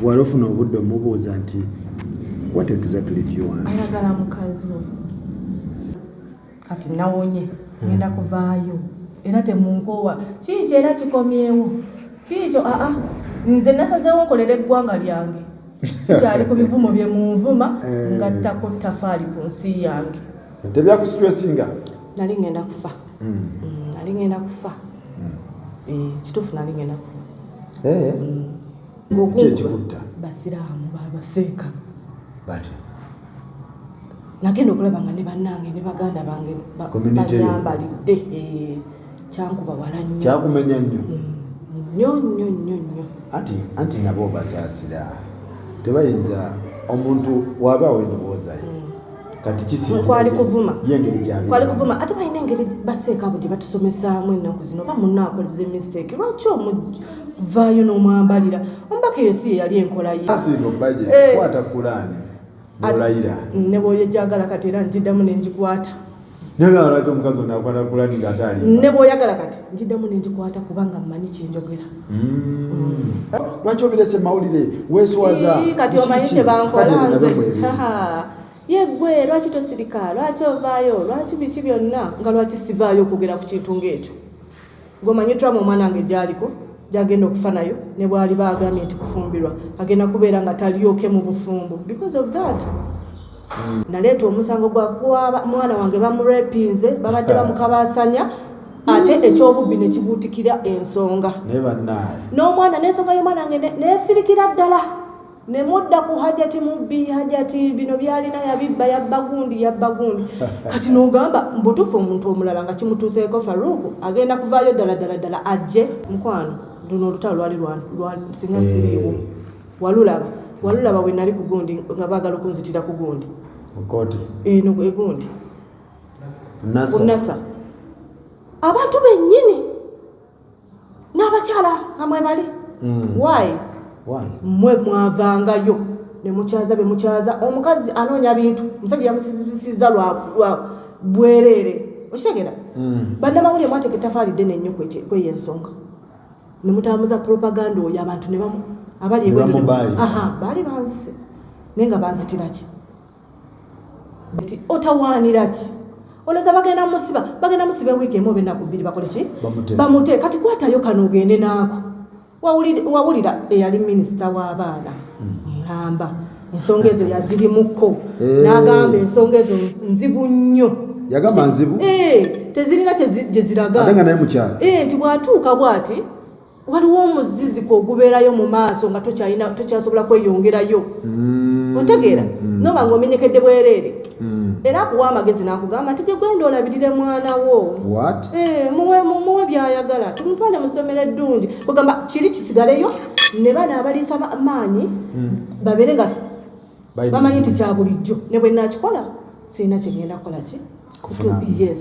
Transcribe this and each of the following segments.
wali ofuna obudde omubuuza nti what exactly do you want? Ayagala mukazi we. Kati nawonye ngenda kuvaayo era temunkowa kiki era kikomyewo kikyo nze nasazeewo nkolera eggwanga lyange sikyali ku bivumo bye munvuma ngattako tafaali ku nsi yange. Tebyakusitressinga? Nali ngenda kufa. Nali ngenda kufa. Kituufu nali ngenda kufa. Kyekikutta? Basiraamu babaseeka. Bati? Nagenda okulaba nga ne bannange ne baganda bange banyambalidde. Kyankuba wala nnyo. Kyakumenya nnyo? Nnyo. Anti nabo basaasira. Tebayinza omuntu wabaawo endowooza ye. Kati kisinga kwali kuvuma. Yengeri gy'abeera. Kwali kuvuma. Ate balina engeri baseeka abo gye batusomesaamu ennaku zino. Oba munno akoze mistake. Lwaki omuvaayo n'omwambalira? Omubaka eyo si ye yali enkola ye. Asinga obbaje kwata Kulaani n'olayira. Ne bw'oyagala kati era njiddamu ne ngikwata. Naye lwaki omukazi ono akwata Kulaani ng'ate alimba? Ne bw'oyagala kati njiddamu ne ngikwata kubanga mmanyi kyenjogera. Lwaki obirese mawulire weeswaza? Kati omanyi kyebankola nze. Yeggwe lwaki tosirika? Lwaki ovaayo? Lwaki biki byonna nga lwaki sivaayo okugera ku kintu ng'ekyo? Ng'omanyi turamu omwana wange gy'aliko gy'agenda okufa nayo ne bw'ali baagambye nti kufumbirwa agenda kubeera nga talyoke mu bufumbo because of that. Naleeta omusango gwa kuwa mwana wange bamurepinze babadde bamukabaasanya ate ekyobubbi ne kibuutikira ensonga. Naye bannaye n'omwana n'ensonga y'omwana wange neesirikira ddala ne mudda ku hajati mubbi hajati bino byalina yabibba yabba gundi. Kati n'ogamba mbutuufu omuntu omulala nga kimutuuseeko Faruku agenda kuvaayo ddala ajje mukwano luno olutalo lwali singa siriiwo. Walulaba bwe nali ku gundi nga baagala okunzitira ku gundi. Mukooti? Eno egundi. Nasa. Abantu bennyini n'abakyala amwe bali. Why? Mwe mwavangayo ne mukyaza be mukyaza omukazi anoonya bintu omusajja yamusizisiza lwa bwereere okitegera. Bannamawulire mwateeka ettafaali ddene nnyo kweyo ensonga ne mutambuza propaganda oyo abantu ne abali ebweru baali banzise naye nga banzitira ki otawaanira ki olowooza bagenda musiba wiiki emu oba ennaku bbiri bakole ki bamute. Kati kwatayo kano ogende naako. Wawulira eyali minisita w'abaana Mulamba ensonga ezo yazirimuko n'agamba ensonga ezo nzibu nnyo. Yagamba nzibu? Tezirina gye ziraga. Ate nga naye mukyala? Nti bw'atuuka bw'ati waliwo omuziziko ogubeerayo mu maaso nga tokyasobola kweyongerayo. Otegeera? Noba ng'omenyekedde bwereere. Era akuwa amagezi n'akugamba nti gwenda olabirire mwana wo. What? Mumuwe by'ayagala. Tumutwale mu ssomero eddungi. Kugamba kiri kisigaleyo ne bano abaliisa maanyi babeere nga bamanyi nti kya bulijjo. Ne bwe nakikola sirina kigenda kukola ki?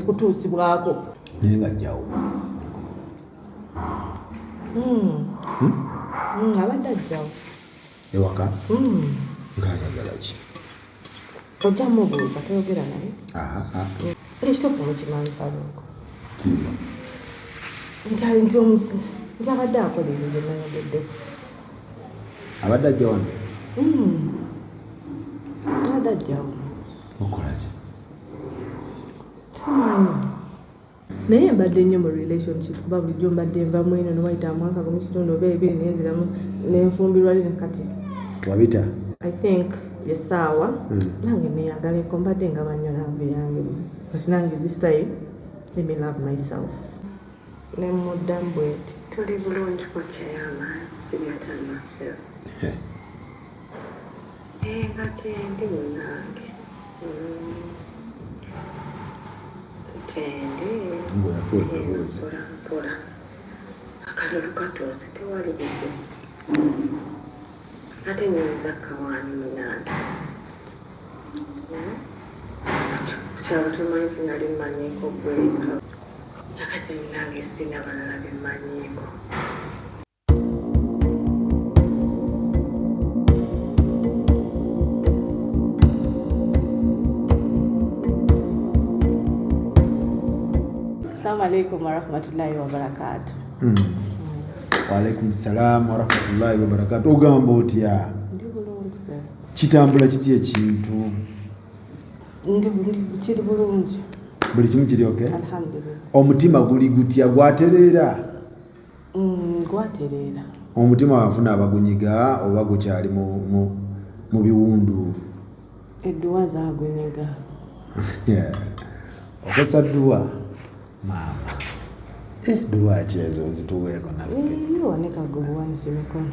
Kutuusibwako. Naye nga jjawo. Abadde ajjawo. Ewaka? Ng'ayagala ki? Ojja mubuuza toyogera naye. Ekituufu mukimanyi Faruku. Nti abadde akola ebyo bye nayogeddeko. Abadde ajja wano? Abadde ajjawo. Okola ki? Simanyi. Naye mbadde nnyo mu relationship kuba bulijjo mbadde nvamu eno newayita mwaka gumu kitundu oba ebiri nenziramu nenfumbirwa lino kati. Wabita? I think yesaawa nange neyagaleko mbadde nga banyola nve yange kati nange this time let me love myself. Nemuddamu bweti tuli bulungi ku kyamaanyi byatanosewo nga kyendi munange kyendi mpola akalulu katuuse tewali buzibu ate nyinza kawaani munange kyalo tumanyi tinali mmanyiiko gweka nakati munange sina balala bemmanyiiko. Assalamu alaikum warahmatullahi wabarakatuh. Wa alaikum salaam wa rahmatullahi wa barakatuh. Ogamba otya? Ndi bulungi sir. Kitambula kiti ekintu? Ndi kiri bulungi. Buli kimu kiri okay? Alhamdulillah. Omutima guli gutya gwaterera? Gwaterera. Omutima wafuna abagunyiga oba gukyali mu biwundu? Edduwa zagunyiga. Okosa dduwa maama. Dduwa kyezo zituweeko naffe. Wanika gubuwanise mikono.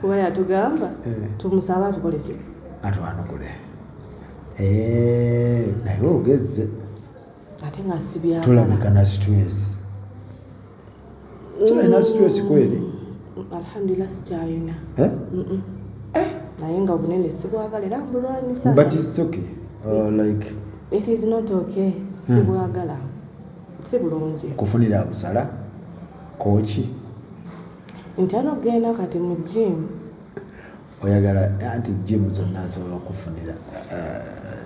Kuba yatugamba tumusaba atukole ki? Atwanukule. Naye ogezze. Ate nga si byagala. Tulabika na stress. Kyalina stress kweri? Alhamdulillah sikyalina. Naye nga obunene sibwagala era mbulwanyisa. But it's okay. Like it is not okay. Sibwagala. Si bulungi. Kufunira busala kochi. Ntano genda kati mu gym. Oyagala anti gym zonna zola okufunira.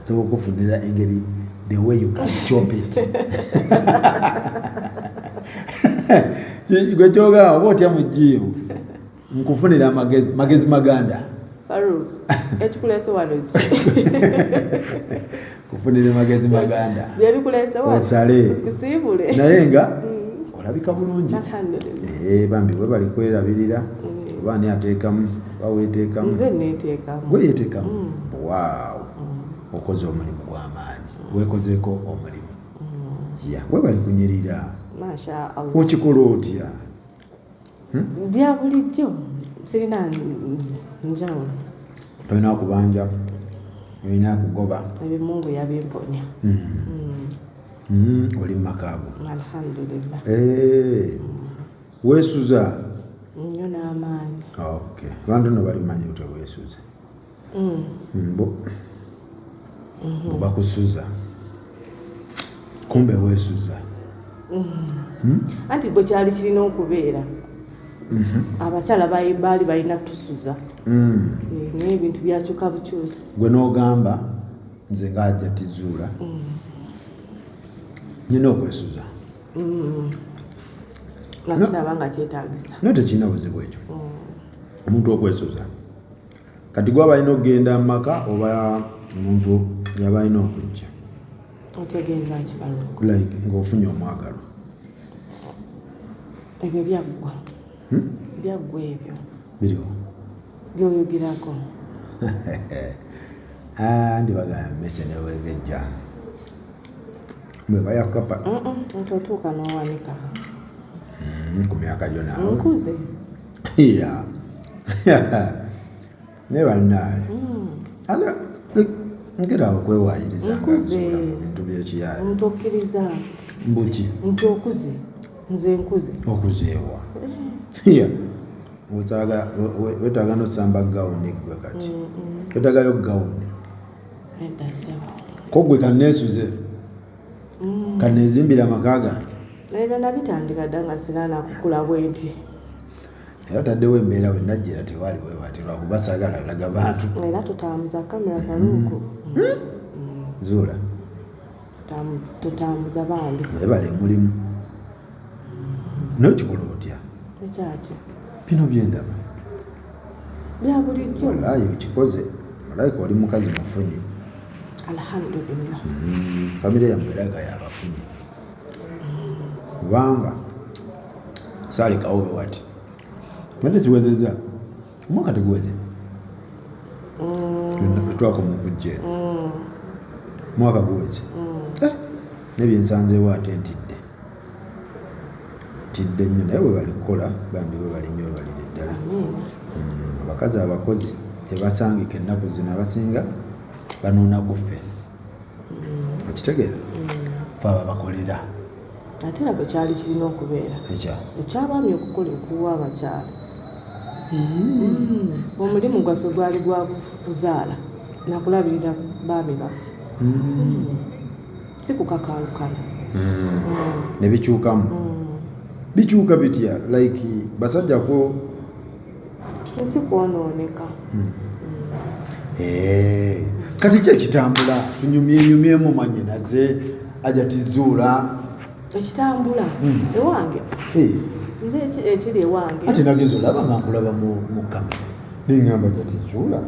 So okufunira engeri the way you can chop it. Gwe kyoga obotya mu gym. Nkufunira magezi maganda. Faru. Ekikulese wano. Kufunira magezi maganda. Byebikulese wano. Osale. Kusibule. Naye nga olabika bulungi. Alhamdulillah. Bambi we bali kwerabirira. Bani ateekamu, baweteekamu. Nze neteekamu. Gwe yeteekamu. Wow. Okoze omulimu gw'amaanyi. Weekozeeko omulimu. We bali kunyirira. Masha Allah. Okikola otya? Bya bulijjo. Sirina njawulo. Tolina kubanja. Olina kugoba. Ebimungu yabimponya. Oli makaago. Alhamdulillah. Weesuza? Nnyo n'amaanyi. Okay. Bantu no bali manyi ute weesuza. Bakusuza. Kumbe weesuza. Anti bwe kyali kirina okubeera. Abakyala baali balina tusuza. Naye ebintu byakyuka bukyusi. Gwe n'ogamba nze ng'ajja tizuula. Nyina okwesuza. Nakiraba nga kyetaagisa. Naye tekirina buzibu ekyo. Omuntu okwesuza. Kati gwe aba alina okugenda mu maka oba omuntu yaba alina okujja. Otegeeza kifalu. Like ng'ofunye omwagalwa. Ebyo byaggwa. Byaggwa ebyo. Biriwo. Byoyogerako. Ndibaga mmese newegejja. Mwe bayakapa. Ntotuuka n'owanika. Ku myaka gyo naawe. Nkuze. Yeah. Ne bannaye. Nkera okwewayiriza nga nzuula mu bintu by'ekiyaayo. Omuntu okkiriza. Mbuki. Nti okuze. Nze nkuze. Okuzeewa. Yeah. Wetaaga n'osamba gawuni gwe kati. Wetaagayo gawuni. Edda ssebo. Ko gwe kanneesuze. Kanneezimbira amaka gange. Ebyo nabitandika dda nga sinaana kukula bwenti. Era taddewo embeera we najja era tewaali bwebati lwakuba saagala laga bantu. Era tutambuza kamera kaluuku. Zuula. Tutambuza bambi. Webale mulimu. N'okikola otya? Ekyaki? Bino byendaba. Bya bulijjo. Wallaahi okikoze. Malayika oli mukazi mufunye. Alhamdulillah. Famire yammwe eraga yabafunye. Kubanga saalikawo we wati. Mwete kiwezezza. Omwaka teguweze. Twakoma okujja. Mwaka guweze. Nebyensanzeewo ate ntidde. Tidde nnyo naye we bali kukola bambi we bali nnyo we balire ddala. Abakazi abakozi tebasangika ennaku zino abasinga banoona kuffe. Okitegeera? Fe ababakolera. Ate era bwe kyali kirina okubeera. Ekyabaami okukola okuwa abakyala. Omulimu gwaffe gwali gwa kuzaala nakulabirira baami baffe. Si kukakaalukana. Ne bikyukamu. Bikyuka bitya like basajja ko nsi kwonooneka. Kati kye kitambula tunyumyemu manye naze ajja tizuula. Ekitambula ewange nze ekiri ewange ate nagenza olaba nga nkulaba mu kamera neŋŋamba jati zuula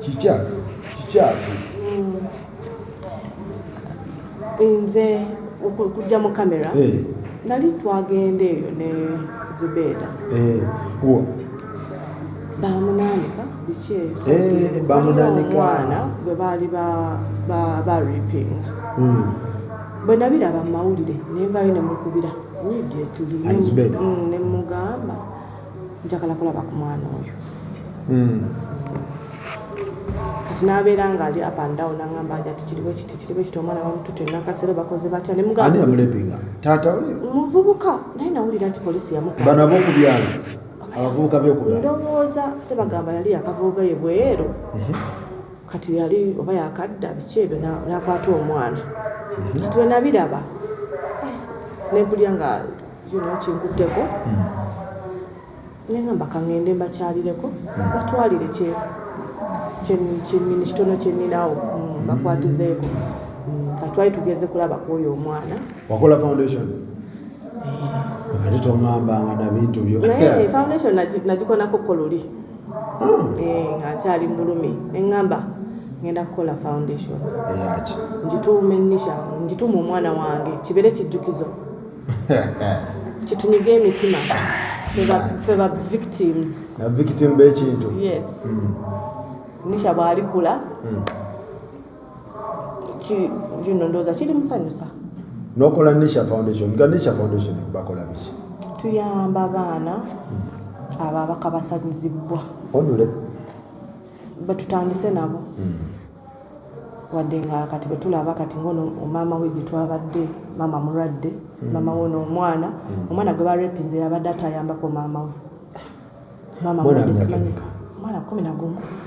kikyaki nze okujja mu kamera nali twagenda eyo ne Zubeda bamunaanika biki omwana gwe baali ba rapinga bwe nabiraba mu mawulire nenvayo ne mukubira widde tuli ne mugamba njagala kulaba ku mwana oyo kati n'abeera nga ali up and down aŋŋamba ati kiriwo kiti omwana bamutute nakasero bakoze batya ne mugamba ani yamulepinga taata we muvubuka naye nawulira nti polisi yamukuba bano ab'okubyalo abavubuka b'okubyalo ndowooza tebagamba yali yakavubuka ye bweru kati yali oba yakadda biki ebyo n'akwata omwana kati we nabiraba nempulya nga kinkutteko neŋŋamba kaŋŋende mbakyalireko batwalire kitono kyeninawo bakwatizeeko katwali tugenze kulaba kwoyo omwana wakola foundation ate toŋŋambanga na bintu byo naye foundation nagikonako koluli nga nkyali mbulumi neŋŋamba ngenda kukola foundation eyaki ngituuma ennisha ngituuma omwana wange kibeere kijjukizo kitunyiga emitima fe ba victims na victim b'ekintu yes nisha bw'alikula kino ndowooza kiri musanyusa n'okola nisha foundation nga nisha foundation bakola biki tuyamba abaana abo abakabasanyizibwa onule betutandise nabo wadde nga kati betulaba kati ngono omama we gyetwabadde mama mulwadde mama wono omwana gwe barepinze yabadde atayambako mama we mama mulwadde simanyi omwana 11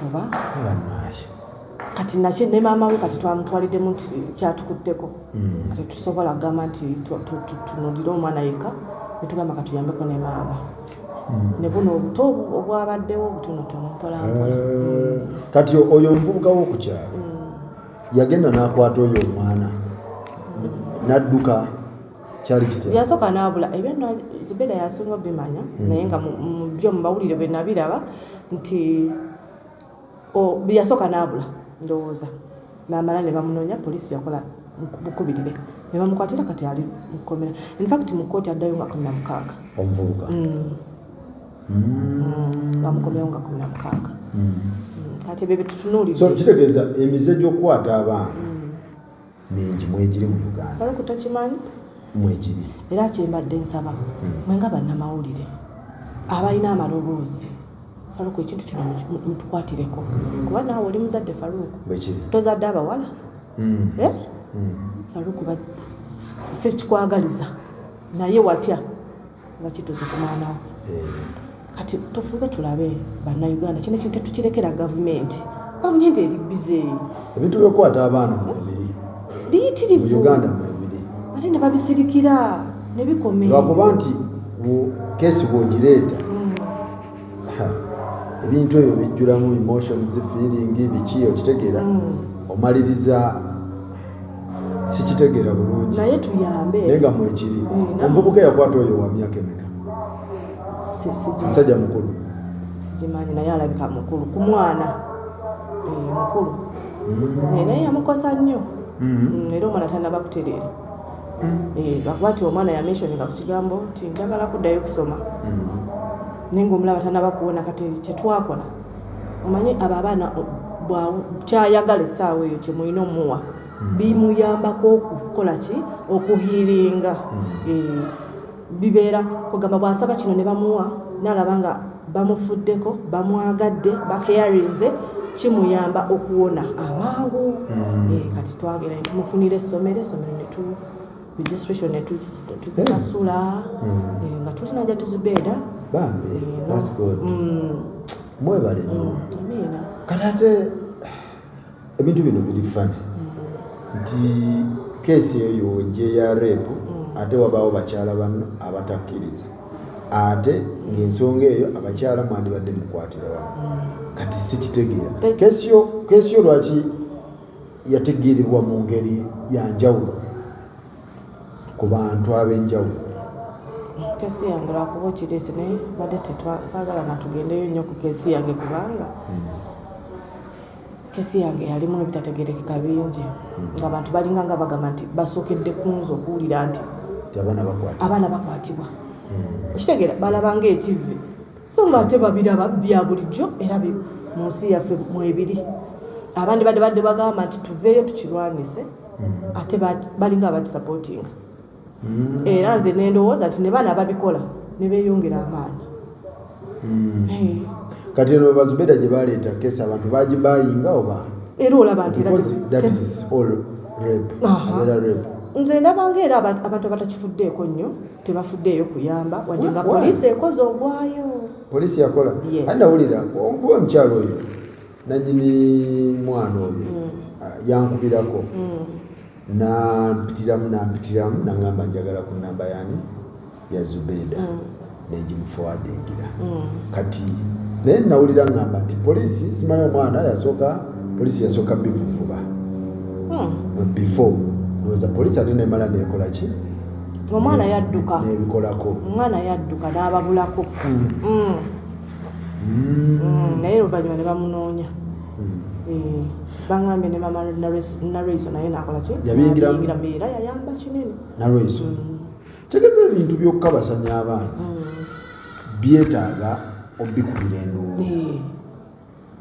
oba kati nakye ne mama we kati twamutwaliddemu nti kyatukutteko kati tusobola kugamba nti tunulire omwana yekka netugamba katuyambeko ne maama ne buno obuto obwabaddewo butonotono mpolampola kati oyo omuvubuka w'okukyalo yagenda n'akwata oyo omwana n'adduka kyali kitya yasooka n'abula ebyo nno Zubeda yasinga obimanya naye nga byo mu bawulire bwe nabiraba nti yasooka n'abula ndowooza n'amala ne bamunoonya polisi yakola bukubirire ne bamukwatira kati ali mu kkomera infact mu kkooti addayo nga 16 omuvubuka bamukomyewo nga 16 kati ebyo byetutunuulira so kitegeeza emize gy'okukwata abaana mingi mwegiri mu Uganda Faruku tokimanyi mwegiri era kyembadde nsaba mwenga bannamawulire abalina amaloboozi Faruku ekintu kino mutukwatireko kuba naawe oli muzadde Faruku tozadde abawala Faruku sikikwagaliza naye watya nga kituuse ku mwana we kati tufube tulabe bannayuganda kino ekintu tetukirekera gavumenti eri bize ebintu by'okukwata abaana mwebiri biyitirivu mu Uganda mwebiri ate ne babisirikira ne bikome lwakuba nti kesi bw'ogireeta ebintu ebyo bijjulamu emotions feeling biki okitegeera omaliriza sikitegeera bulungi naye tuyambe naye nga mwekiri omuvubuka yakwata oyo wa myaka emeka musajja mukulu sigimanyi naye alabika mukulu ku mwana mukulu naye yamukosa nnyo era omwana tanaba kutereera lwakuba nti omwana yamentioninga ku kigambo nti njagala kuddayo kusoma naye ngaomulaba tanaba kuwona kati kyetwakola omanyi abo abaana kyayagala essaawa eyo kyemulina omuwa bimuyambako okukola ki okuhiiringa bibeera kugamba bw'asaba kino ne bamuwa n'alaba nga bamufuddeko bamwagadde bakeyarinze kimuyamba okuwona amangu kati twagera tumufunira essomero registration netuzisasula nga tulina ja Zubeda bambi that's good mwebale kati ate ebintu bino biri fani nti keesi eyo ya rape ate wabaawo bakyala banno abatakkiriza ate ng'ensonga eyo abakyala mwandibadde mukwatira wamu kati sikitegeera keesi yo lwaki yategeerebwa mu ngeri ya njawulo ku bantu ab'enjawulo kesi yange lwakuba okirese naye badde saagala natugendeyo nnyo ku kesi yange kubanga kesi yange yalimu ebitategerekeka bingi ng'abantu balinga nga bagamba nti basookedde kunza okuwulira nti abaana bakwatibwa okitegeera balabanga ekivve so ng'ate babiraba bya bulijjo era mu nsi yaffe mwebiri abandi badde bagamba nti tuveeyo tukirwanise ate balinga abatisapootinga era nze nendowooza nti ne baana babikola ne beeyongera amaanyi kati eno Bazubeda gye baleeta kesi abantu bagibayinga oba era olaba nti nze ndabanga era abantu abatakifuddeeko nnyo tebafuddeeyo kuyamba wadde nga poliisi ekoze ogwayo poliisi yakola andawulira okuba omukyalo oyo nanyini mwana oyo yankubirako nampitiramu nangamba njagala ku namba yani ya Zubeda nenjimufowadingira kati naye nawulira ngamba nti poliisi simanyi omwana poliisi yasooka bivuvuba before ndowooza poliisi ate nemala nekola ki omwana yadduka nebikolako omwana yadduka n'ababulako naye oluvannyuma ne bamunoonya bangambye ne mama Narweso naye nakola ki yabingira era yayamba kinene Narweso tegeza ebintu byokukabasanya abaana byetaaga obikubira enduulu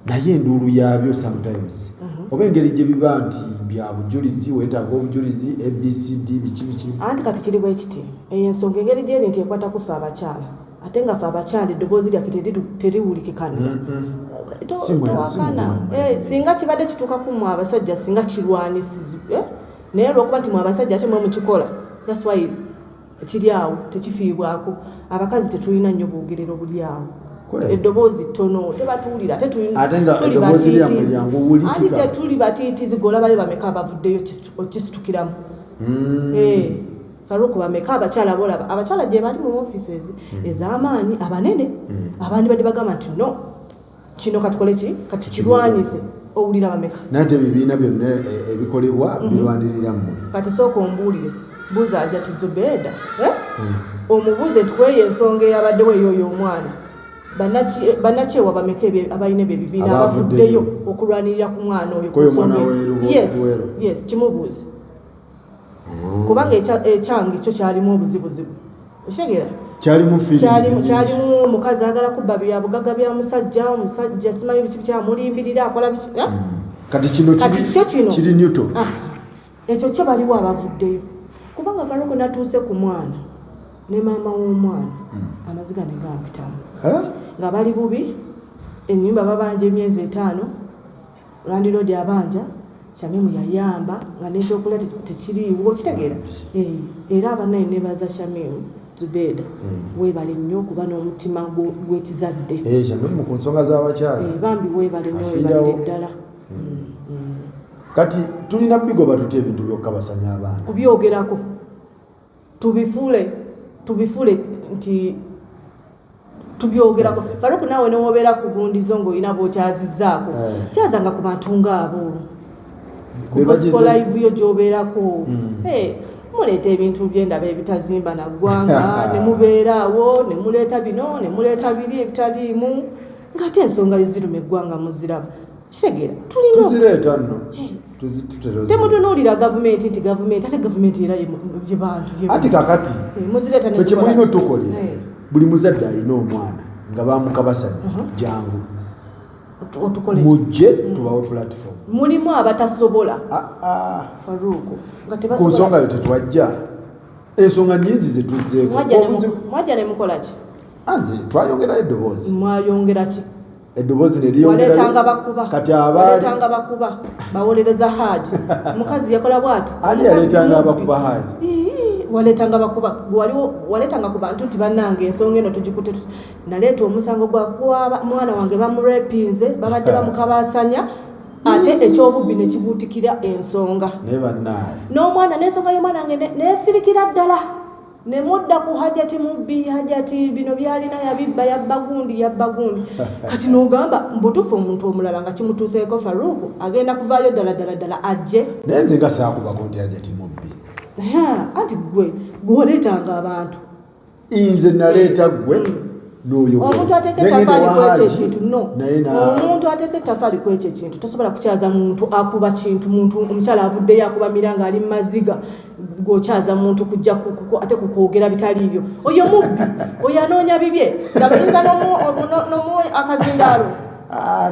naye enduulu yabyo sometimes oba engeri gye biba nti bya bujulizi weetaaga obujulizi ABCD biki anti kati kiri bwe kiti ensonga engeri gyeri nti ekwata kufe abakyala ate nga fe abakyala eddoboozi lyaffe teriwulikikanira towakana singa kibadde kituuka ku mwe abasajja singa kirwanisizwe naye olwokuba nti mwe abasajja ate mwe mukikola that's why kiri awo tekifiibwako abakazi tetulina nnyo bwogerero buli awo eddoboozi ttono tebatuwulira ate tetuli batiitizi golabayo bameka abavuddeyo okisitukiramu Faruku bameka abakyala bolaba abakyala gye bali mu offices ez'amaanyi abanene abandi badde bagamba nti no kino katukole ki kati kirwanyise owulira bameka nate bibiina byonna ebikolebwa birwaniriramu kati sooka ombuulire buuza ajja ti Zubeda omubuuze tikweyo ensonga eyabaddewo eyoyo omwana bannakyewa bameka abalina ebyo ebibiina abavuddeyo okulwanirira ku mwana oyo yes kimubuuze kubanga ekyange kyo kyalimu obuzibuzibu okitegera kyalimu omukazi agala kubba bya bugagga bya omusajja simanyi biki byamulimbirira akola biki kati kino kiri nyuto ekyo kyo baliwo abavuddeyo kubanga Faruku natuuse ku mwana ne maama w'omwana amaziga ne gampitamu nga bali bubi ennyumba babanja emyezi 5 landiroodi abanja Shamimu yayamba nga n'ekyokulya tekiriiwo kitegeera era abanaye ne baza Shamimu Zubeda weebale nnyo okuba n'omutima gw'ekizadde Shamimu ku nsonga z'abakyala bambi weebale nnyo weebalire ddala kati tulina bigoba tutya ebintu byokukabasanya abaana kubyogerako tubifuule nti tubyogerako Faruku naawe newobeera ku gundizo ng'olina bw'okyazizzaako kyazanga ku bantu ng'abo gospel live yo gyobeerako muleeta ebintu byendaba ebitazimba na ggwanga ne mubeeraawo ne muleeta bino ne muleeta biri ebitaliimu ng'ate ensonga eziruma eggwanga muziraba kitegeera tuzireeta nno temutunuulira gavumenti nti gavumenti ate gavumenti era gye bantu ati kakati muzireeta kyemulina otukolera buli muzadde alina omwana nga bamukabasanya jangu mujje tubawe platform mulimu abatasobola Faruku nga tebasobola ku nsonga yo tetwajja ensonga nnyingi zetuzzeeko mwajja ne mukola ki anze twayongerayo eddoboozi mwayongera ki eddoboozi neriyongerawaleetanga bakuba bawolereza haji mukazi yakola bwati ani yaleetanga abakuba haji waletanga bakuba waletanga ku bantu nti bannange ensonga eno tugikute naleeta omusango gwa kuba mwana wange bamurepinze babadde bamukabasanya ate ekyobubbi ne kibuutikira ensonga n'omwana n'ensonga y'omwana wange neesirikira ddala ne mudda ku hajati mubbi hajati bino byalina yabibba yabba gundi kati n'ogamba mbutufu omuntu omulala nga kimutuuseeko Faruku agenda kuvaayo ddala ajje naye nze nga saakubako nti hajati mubbi anti gwe oleetanga abantu inze naleeta gwe omuntu ateeka ettaffaali ku ekyo ekintu omuntu ateeka ettaffaali ku ekyo ekintu tosobola kukyaza muntu akuba kintu muntu omukyala avuddeyo akuba miranga ali mu maziga g'okyaza muntu kujja ate kukwogera bitali byo oyo mubbi oyo anoonya bibye nga bayinza n'omuwe akazindaalo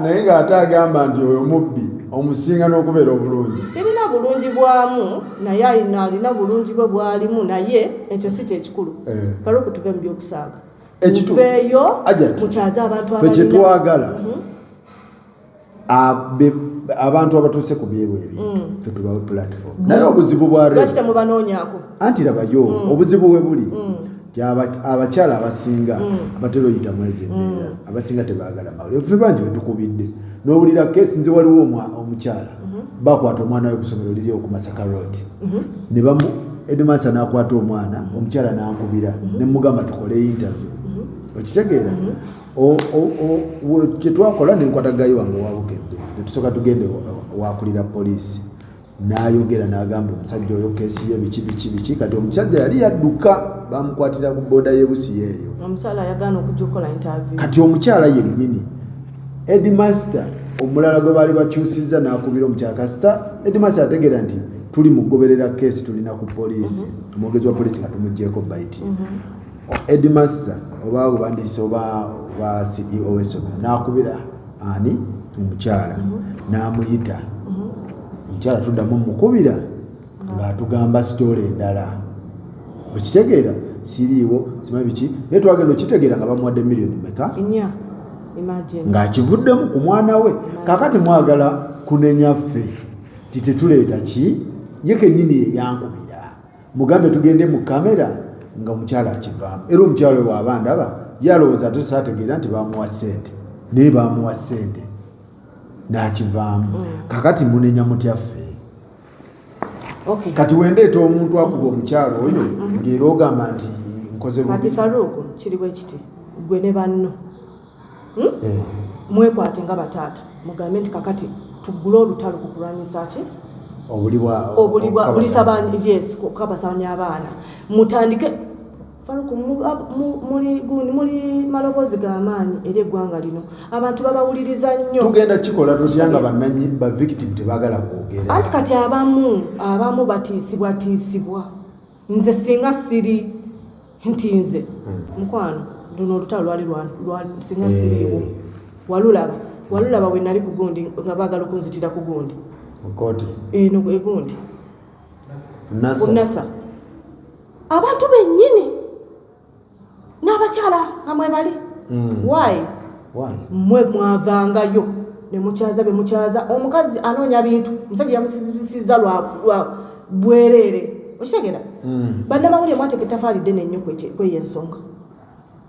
naye ng'ate agamba nti oyo mubbi omusinga n'okubeera obulungi sirina bulungi bwamu naye alina bulungi bwe bwalimu naye ekyo si kyekikulu Faruku tuve mu byokusaaga tuveeyo mukyaze abantu kyetwagala abantu abatuuse ku byebwe ebintu tetubawe platform naye obuzibu lwaki temubanoonyaako anti labayo obuzibu we buli abakyala abasinga abatera oyita mwezi embeera abasinga tebaagala mawulire ffe bangi betukubidde n'owulira keesi nze waliwo omukyala bakwata omwana we ku ssomero liri oku Masaka Road ne bamu Edmasa n'akwata omwana omukyala n'ankubira ne mugamba tukole interview okitegeera kyetwakola nenkwatagayo wange wabukedde netusooka tugende wakulira poliisi n'ayogera n'agamba omusajja oyo keesi ye biki kati omusajja yali yadduka bamukwatira ku booda y'ebusi yeeyo omukyala ayagaana okujja okukola interview kati omukyala yennyini Edmaster omulala gwe baali bakyusizza n'akubira omukyala kasita Edmaster ategeera nti tuli mugoberera keesi tulina ku poliisi omwogezi wa poliisi nga tumugjeeko baiti Edmaster oba obuwandiisi oba CEO w'essomero n'akubira ani omukyala n'amuyita omukyala tuddamu mukubira ng'atugamba sitoola endala okitegeera siriiwo simanyi biki naye twagenda okitegeera nga bamuwadde miliyoni meka ng'akivuddemu ku mwana we kaakati mwagala kunenya ffe titetuleeta ki ye kennyini yankubira mugambe tugende mu kamera nga omukyala akivaamu era omukyala we waaba ndaba yalowooza ate saategeera nti bamuwa ssente naye bamuwa ssente n'akivaamu kakati munenya mutya ffe kati wendeeta omuntu akuba omukyala oyo ng'era ogamba nti nkoze kati Faruku kiri bwe kiti gwe ne banno mwekwate nga bataata mugambe nti kakati tuggule olutalo ku kulwanyisa ki kabasabanya abaana mutandike Faruku muli maloboozi g'amaanyi eri eggwanga lino abantu babawuliriza nnyo tugenda kikola tusyanga bannanyi ba victim tebaagala kwogera anti kati abamu batiisibwa nze singa siri nti nze mukwano luno olutalo lwali singa siriiwo walulaba bwe nali ku gundi nga baagala okunzitira ku gundi eno egundi nasa abantu bennyini n'abakyala nga mwebali why mmwe mwavangayo ne mukyaza be mukyaza omukazi anoonya bintu omusajja yamusizibisiza lwa bwereere okitegeera bannamawulire mwateeka ettafaali ddene ennyo kweyo ensonga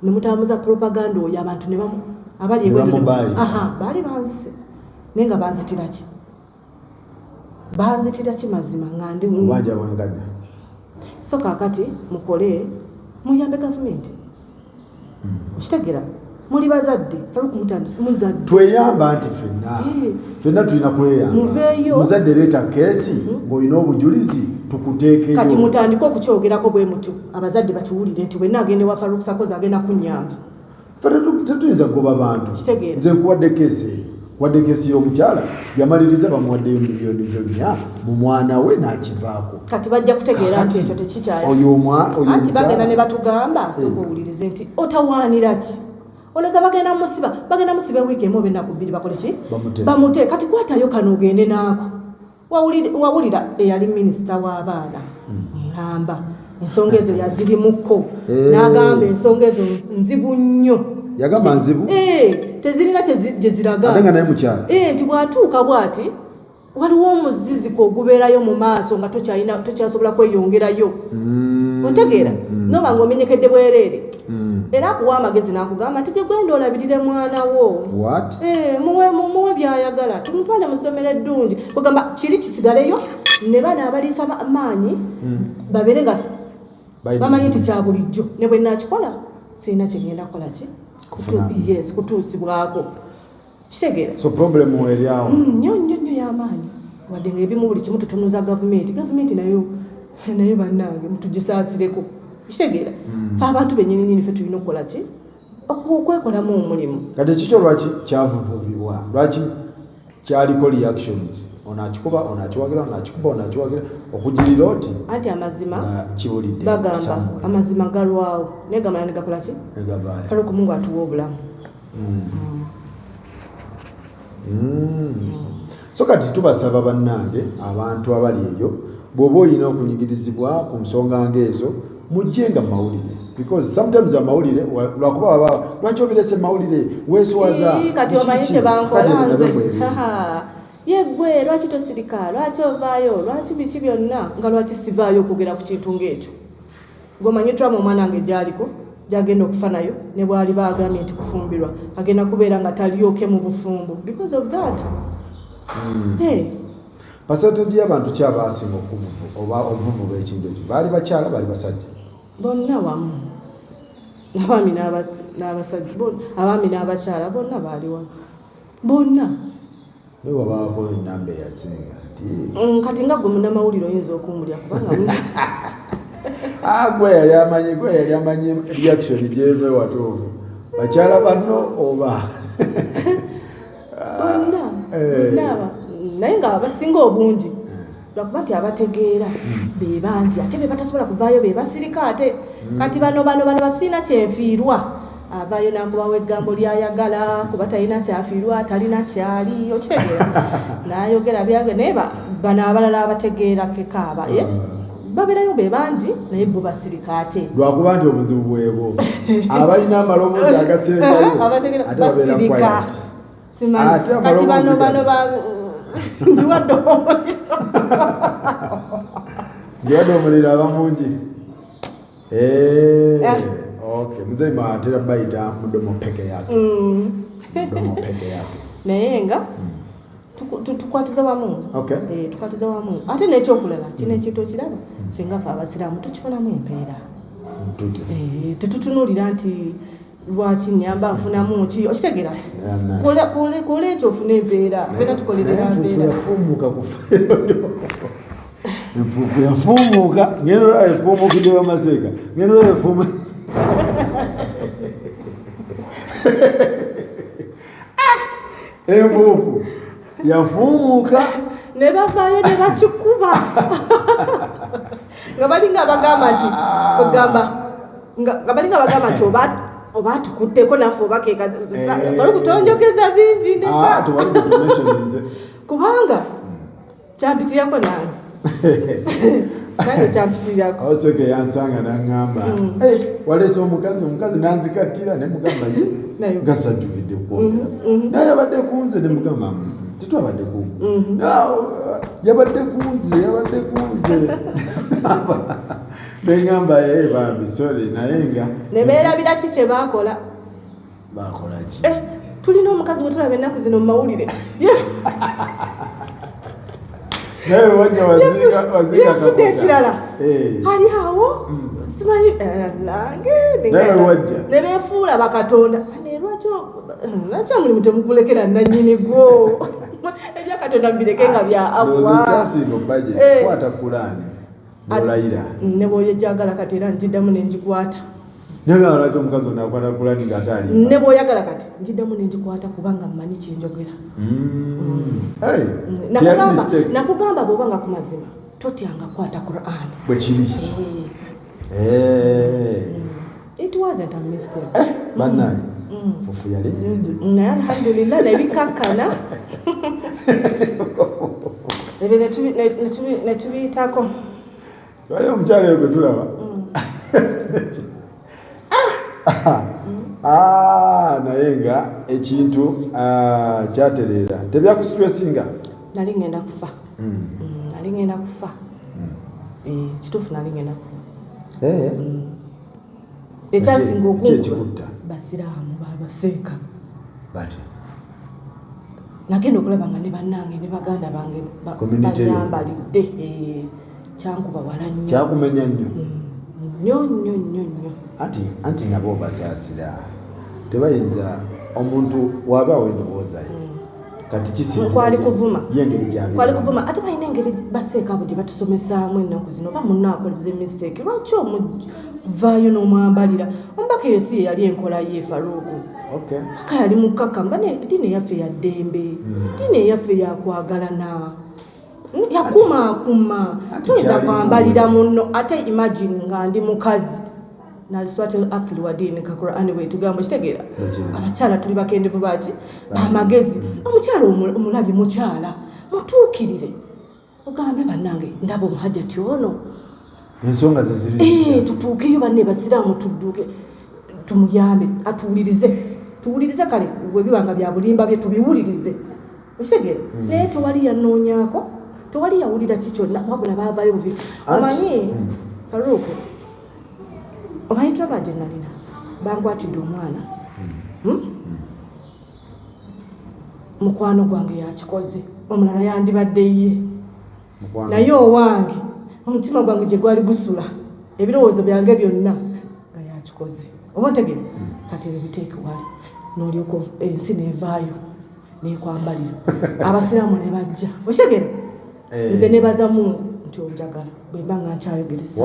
ne mutambuza propaganda oyo abantu ne bamu abali baali banzise naye nga banzitira ki mazima nga ndi so kaakati mukole muyambe gavumenti okitegeera muli bazadde Faruku muzadde tweyamba nti ffenna tulina kweyamba muveeyo muzadde leeta keesi ng'olina obujulizi tukuteekeyo kati mutandike okukyogerako bwe muti abazadde bakiwulire nti bwenna agende wa Faruku Sakozi agenda kunnyamba tetuyinza kugoba bantu nze nkuwadde keesi wadde keesi y'omukyala yamaliriza bamuwaddeyo miliyoni zonna mu mwana we n'akivaako kati bajja kutegeera nti ekyo tekikyayo anti bagenda ne batugamba sooka owulirize nti otawaanira ki olowooza bagenda musiba ewiiki emu oba ennaku bbiri bakole ki bamute kati kwatayo kano ogende naako wawulira eyali minisita w'abaana mulamba ensonga ezo yazirimuko n'agamba ensonga ezo nzibu nnyo yagamba nzibu tezirina gye ziraga ate nga naye mukyala nti bw'atuuka bw'ati waliwo omuziziko ogubeerayo mu maaso nga tokyasobola kweyongerayo otegeera noba ng'omenyekedde bwereere era akuwa amagezi n'akugamba nti gegwenda olabirire mwana wo muwe byayagala tumutwale mu ssomero eddungi kugamba kiri kisigaleyo ne bana abaliisa maanyi babeere nga bamanyi nti kya bulijjo ne bwe nakikola sirina kigenda kukola ki kutuusibwako kitegeera so problem eri awo nnyo y'amaanyi wadde ng'ebimu buli kimu tutunuza gavumenti nayo bannange mutugisaasireko kitegeera fe abantu bennyini ffe tulina okukola ki okwekolamu omulimu kati kikyo lwaki kyavuvubibwa lwaki kyaliko reactions ono akikuba ono akiwagira ono akikuba ono akiwagira okugirira oti anti amazima kibulidde bagamba amazima galwawo naye gamala ne gakola ki kale okumungu atuwa obulamu so kati tubasaba bannange abantu abali eyo bw'oba olina okunyigirizibwa ku nsonga ng'ezo mujjenga mu mawulire because sometimes amawulire lwakuba baba lwaki obirese mawulire weeswaza kati omanyi kyebankola nze yeggwe lwaki tosirika lwaki ovaayo lwaki biki byonna nga lwaki sivaayo okwogera ku kintu ng'ekyo gwomanyi trauma omwana wange gyaliko gyagenda okufa nayo ne bwali baagambye nti kufumbirwa agenda kubeera nga talyoke mu bufumbu because of that percentage y'abantu kyabasinga oba obuvuvu b'ekintu ekyo baali bakyala baali basajja bonna wamu abaami n'abasajja abaami n'abakyala bonna baali wamu bonna naye wabaako enamba eyasinga kati nga gwe munnamawulire oyinza okumbulya kubanga gwe yali amanyi reaction gyeve watuufu bakyala banno oba bonna naye nga abasinga obungi lwakuba nti abategeera be bangi ate be batasobola kuvaayo be basirika ate kati bano basiina kyenfiirwa avaayo n'akubawo eggambo lyayagala kuba talina kyafiirwa talina kyali okitegeera n'ayogera byange naye bano abalala abategeera kekaaba babeerayo be bangi naye bo basirika ate lwakuba nti obuzibu bwebo abalina amaloboozi agasembayo ate babeera simanyi kati bano ndiwadde omuliro abamungi okay muzei maatera bayita mudomo peke yake mudomo peke yake naye nga tukwatiza wamu tukwatiza wamu ate n'ekyokulala kino ekintu okiraba ffe nga ffe abasiraamu tukifunamu empeera tetutunuulira nti lwaki nyamba nfunamu ki okitegeera kola ekyo ofuna empeera fena tukolerera mpeera yafumuuka enfuufu yafumuuka ngendo olaba efumuukidde wamaseeka ngendo olaba efumu enfuufu yafumuuka ne bavaayo ne bakikuba nga balinga abagamba nti nga balinga abagamba nti oba tukutteko naffe obakeeka bali kutonjogeza bingi kubanga kyampitirako nange nange kyampitirako oseke yansanga naŋŋamba waleese omukazi nanzikattira ne mugamba nga sajjukidde kwogera naye yabadde kunze ne mugamba titwabadde kunze yabadde kunze neŋŋamba bambi sore naye nga ne beerabira ki kye baakola ki tulina omukazi we tulaba ennaku zino mu mawulire naye wajja yafudde ekirala ali awo simanyi nange ne beefuula bakatonda lwaki omulimu temukulekera nannyini gwo ebyakatonda mubireke nga bya kwata kulaani nolayira ne bwoyojagala kati era njiddamu nenjikwata naye lwaki omukazi ono akwata kulaani nga ataali ne bwoyagala kati njiddamu nenjikwata kubanga mmanyi kyenjogera nakugamba bw'oba nga ku mazima totyanga kwata Quran bwe kiri it wasn't a mistake bannaye fufu yali nyingi naye alhamdulillah nebikakkana ebyo netubiyitako wali omukyala eyo gwe tulaba naye nga ekintu kyatereera tebyakusitresinga nali ngenda kufa kituufu nali ngenda kufa ekyasinga okukutta basiraamu babaseeka bati nagenda okulaba nga ne bannange ne baganda bange banyambalidde kyankuba wala nnyo kyakumenya nnyo nnyo anti nabo basaasira tebayinza omuntu wabaawo endowooza ye kati kisinzira kwali kuvuma yengeri gyabe kwali kuvuma ate balina engeri baseekabo gye batusomesaamu ennaku zino oba munna akoleze mistake lwaki omuvaayo n'omwambalira ombaka eyo si yeyali enkola ye Faruku aka yali mukkakamba ddiini eyaffe ya ddembe ddiini eyaffe yakwagalana yakumaakuma toyinza kwambalira munno ate imagine nga ndi mukazi naliswatil akili wa dini ka Qur'ani we tugamba kitegeera abakyala tuli bakendevu baki bamagezi omukyala omulabi mukyala mutuukirire ogambe bannange ndabo muhajjati ono ensonga zeziri tutuukeyo banne basiraamu tudduke tumuyambe tuwulirize kale bwe bibanga bya bulimba bye tubiwulirize kitegeera naye tewali yanoonyaako tewali yawulira kikyonna wabula baavaayo buvi omanyi Faruku omanyi traba gye nalina bankwatidde omwana mukwano gwange yakikoze omulala yandibadde ye naye owange omutima gwange gye gwali gusula ebirowoozo byange byonna nga yakikoze oba ntegere kati ebyo biteeke wali n'olyoka ensi neevaayo nekwambalira abasiraamu ne bajja okitegere nze nebaza Mungu nti onjagala bwe mba nga nkyayogeresa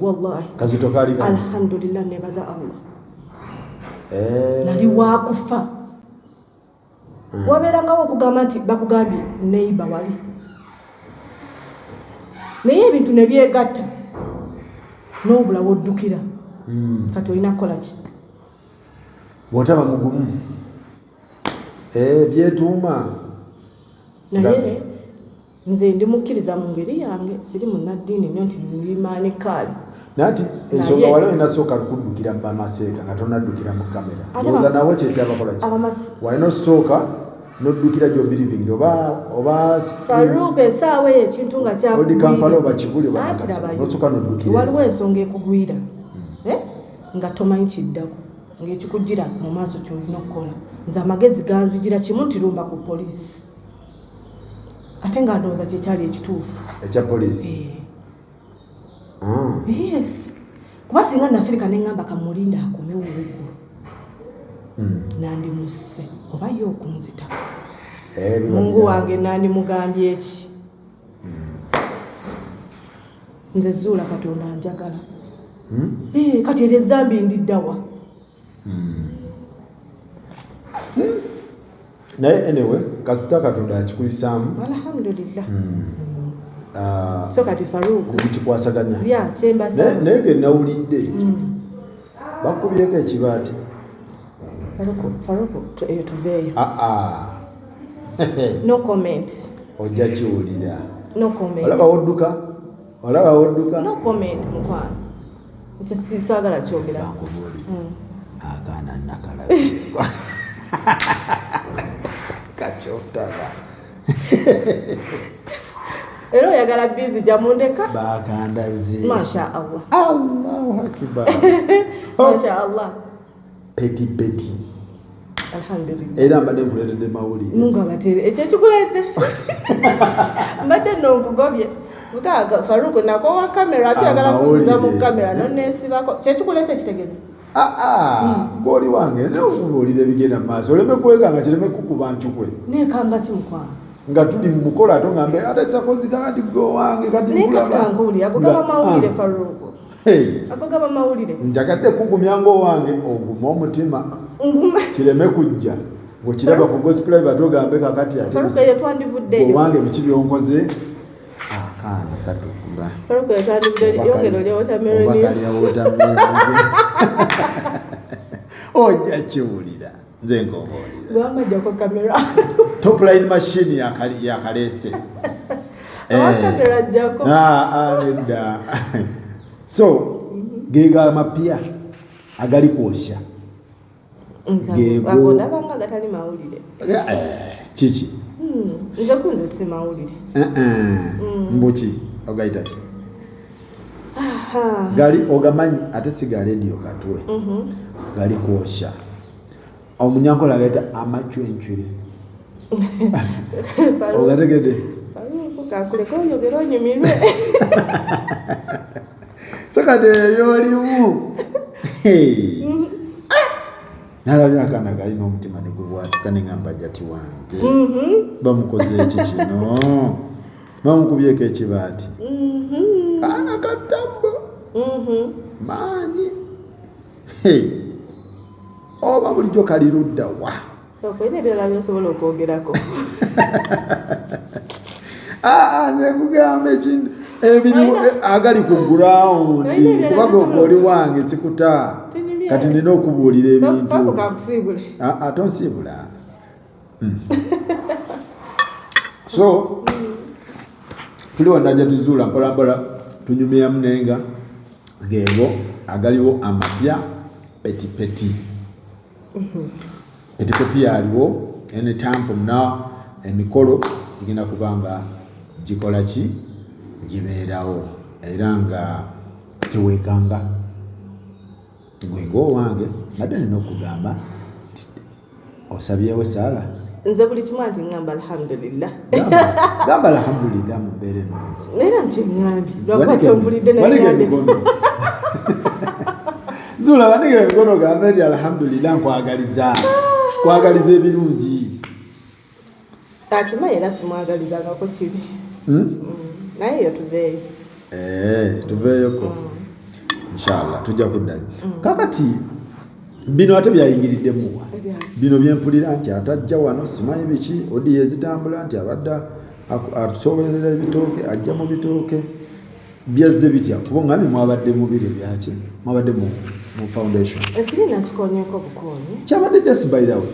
wallahi kazito kali alhamdulillah nebaza Allah nali wakufa wabeerangawo okugamba nti bakugambye neiba wali naye ebintu ne byegatta n'obula woddukira kati olina kukola ki bw'otaba mugumu byetuuma naye nze ndi mukkiriza mu ngeri yange siri munnaddiini nnyo nti bimaani kaali nati ensonga wali olinasoka kuddukira bamaseeka nga tonaddukira mu kamera oza nawe kyekyabakola ki walina osooka noddukira gyobiriving oba Faruku esaawa eyo ekintu nga kyakampala oba kibuli osooka noddukira waliwo ensonga ekugwira nga tomanyi kiddako ng'ekikujjira mu maaso kyolina okukola nze amagezi ganzijira kimu nti lumba ku poliisi ate nga ndowooza kyekyali ekituufu ekya poliisi yes kuba singa nasirika neŋŋamba kamulinda akomewo weggulu nandimusse oba ye okunzita Mungu wange nandimugambye eki nze zuula Katonda njagala kati era ezambi ndiddawa naye anyway kasita Katonda akikuyisaamu alhamdulillah so kati Faruku kikwasaganya naye ge nawulidde bakubyeko ekibaati Faruku eyo tuveeyo no comment ojja kiwulira no comment olaba wodduka no comment mukwano ekyo sisaagala kyogera akaana nakalabirwa kakyotaka era oyagala bizi jamundeka bakandaze masha Allah Allahu akbar masha Allah peti alhamdulillah era mbadde nkuleetedde mawulire Mungu abatere ekyo kikuleze mbadde nonkugobye mukaaga Faruku nakowa kamera ate yagala kuza mu kamera nonesibako kyekikuleze kitegeze gwoli wange nokubuulira ebigenda mu maaso oleme kweganga kireme kukuba ncukwe nekanga kimukwano nga tuli mu mukola ate ngambe ate sakozika ati gwe wange kati nekatikanguulira agogaba mawulire Faruku agogaba mawulire njagadde kugumya ng'owange oguma omutima kireme kujja ng'okiraba ku gospel ate ogambe kakati ate Faruku eyo twandivuddeyo owange biki byonkoze akaana katukula Faruku eyo twandivuddeyo yongera olya watermelon ojja kiwulira nze ng'obuulira gwamajjako kamera top line machine yakaleese kamera ajjako nedda so geega amapya agali kwosya agondabanga gatali mawulire kiki nze kunze si mawulire mbuki ogayitaki gali ogamanyi ate siga radio katwe gali kwosya omunyankola gaita amacwencwere ogategedde kakuleka oyogera onyumirwe so kati ebyolimu nalabye akaana kalina omutima ne gubwatuka ne ngamba jati wange bamukoze eki kino bamukubyeko ekibaati kaana kattambo maanyi oba bulijjo kali ludda wa okoine ebyala byosobola okwogerako nze nkugamba ekintu ebirimu agali ku ground kubaga oli wange sikuta kati nina okubuulira ebintu tonsiibula so tuli wandajja tuzuula mpolampola tunyumyamu nenga geebo agaliwo amapya petipeti petipeti yaliwo anytime from now emikolo gigenda kubanga gikola ki gibeerawo era nga teweekanga gwengo wange nadde nina okugamba osabyewo saala nze buli kimu anti ngamba alhamdulillah gamba alhamdulillah mu mbeera ennungi era nkiŋŋambye lwakuba tonvulidde naye zuula wanige emikono gamba nti alhamdulillah nkwagaliza ebirungi akimanyi era simwagalizangako kibi naye yo tuveeyo tuveeyoko inshallah tujja kuddayo kakati bino ate byayingiriddemuwa bino byempulira nti atajja wano simanyi biki odi yezitambula nti abadde atusoberera ebitooke ajja mu bitooke byazze bitya kuba ngambi mwabadde mubiri byaki mwabadde mu foundation ekiri nakikonyeko bukonyi kyabadde just by the way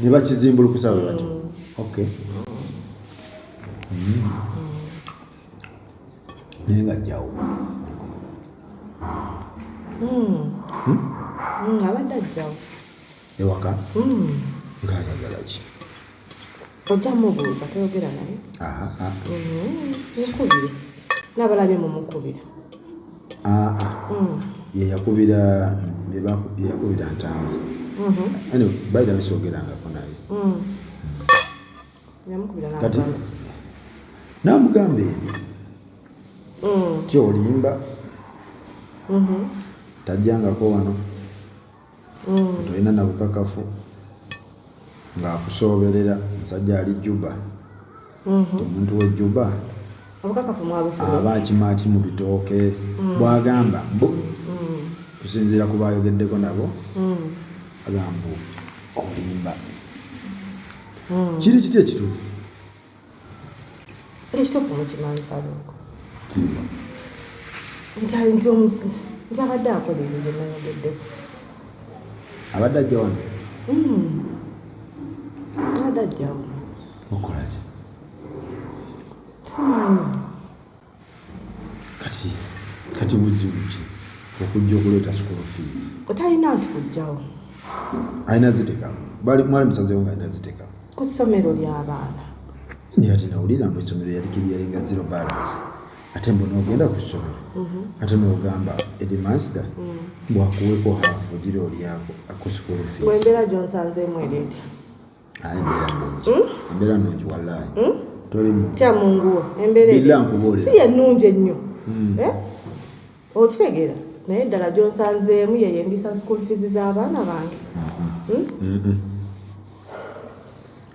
ne bakizimbulukusa bwe batyo okay naye nga jjawo abadde ajjawo ewaka ng'ayagala ki ojja mubuuza toyogera naye mukubire n'abalabye mumukubira yeyakubira ntango anyway baida bisogerangako naye kati namugamba ebyo ti olimba tajjangako wano tolina nabukakafu ng'akusoberera musajja ali Juba omuntu w'ejjuba aba akimaaki mu bitooke bwagamba kusinziira ku bayogeddeko nabo agamba olimba kiri kiti ekituufu ekituufu mukimanyi Faruku nti abadde akola ebyo bye nayogeddeko abadde ajja wano abadde ajjawo okola ki simanyi kati buzibu ki okujja okuleeta school fees otalina nti kujjawo alina ziteka mwali musanzewo nga alina ziteka ku ssomero ly'abaana naye ate nawulira mbu essomero yalikiryalinga zero balance ate mbu n'ogenda ku ssomero ate n'ogamba edimaster bwakuweeko haafu ogira olyako ku school fees bwembeera gyonsanzeemu ereetya embeera nungi wallahi tolimu tya munguwa embeera si yennungi ennyo okitegeera naye eddala gyonsanzeemu yeyendisa school fees z'abaana bange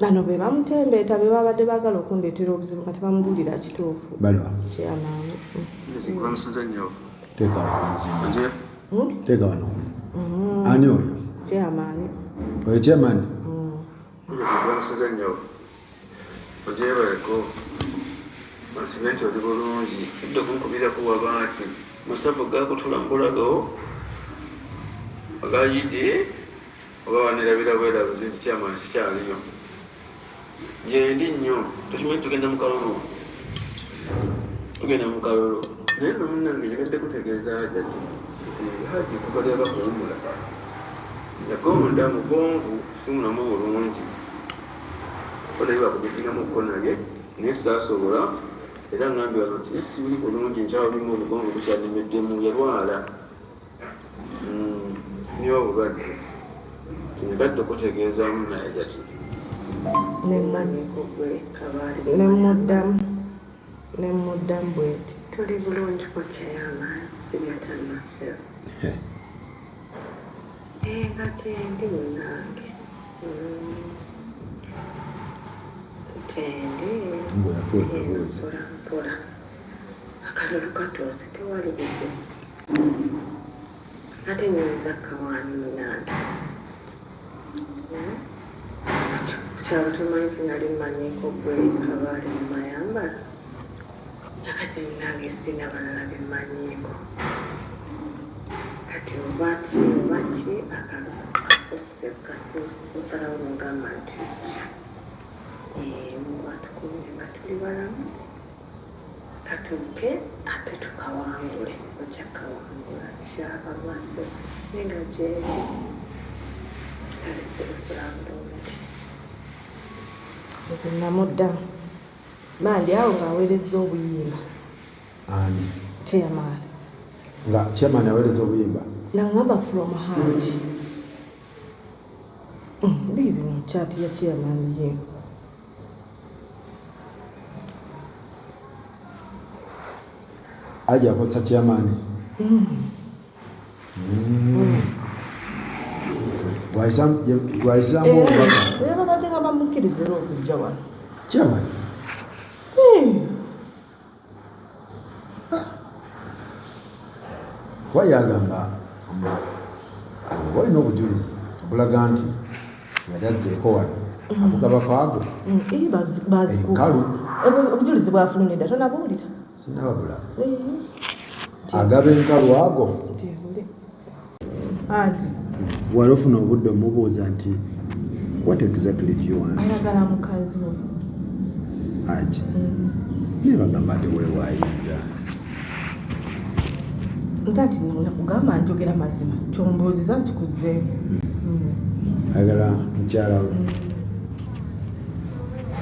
bano be bamutembeeta be babadde baagala okundeetera obuzibu nga tebamugulira kituufu kyamaanyi teeka wano ani oyo kyamaanyi oyo kyamaani ojebaleko masibe nti oli bulungi edda okunkubirako waba nti musavu gakutulambulagawo agayidi oba wanirabira bwerabuzi nti kyamaani sikyaliyo yendi nnyo okimanyi tugenda mukalulu naye nomunange yagende kutegeeza hajati nti haji kubalyaba kuwumula yagonda mugonvu simulamu bulungi onaye bakubitingamu kkonage naye saasobola era ngambi wano ti sibuli bulungi nkyawo bimu obugonvu bukyanimeddemu yalwala niwo obulwadde tinyagadde okutegeezaamu naye jati nemuddamu bweti tuli bulungi kukyayama sibyatannaseo kati ndi munnange tende mpola akalulu katuuse tewali buzibu ate nyinza kawaani munnange kyalo tumanyi sinali mmanyiiko gwe abaali mu mayamba nakati munnange sina balala bemmanyiiko kati obaki osalawo mugamba nti mugwatukumire nga tuli balamu katuuke ate tukawangule ojja kawangula kyabalwase nenga gyeri kalese busula bulungi namudda mandi awo ng'aweereza obuyimba ani chairman nga chairman aweereza obuyimba nangamba from Haji bibi mu chat ya chairman ye aje akosa chairman gwaisamu era badde nga bamukirizira okujja wano chairman wayagamba walina obujulizi obulaga nti yali azzeeko wano akugaba kaago enkalu obujulizi bwafulumye dda tonabuwulira sinababula agaba enkalu ago anti wali ofuna obudde omubuuza nti what exactly do you want ayagala mukazi we aje nebagamba nti wewaayinza ntati nakugamba njogera mazima kyombuuziza nkikuzeemu ayagala mukyala we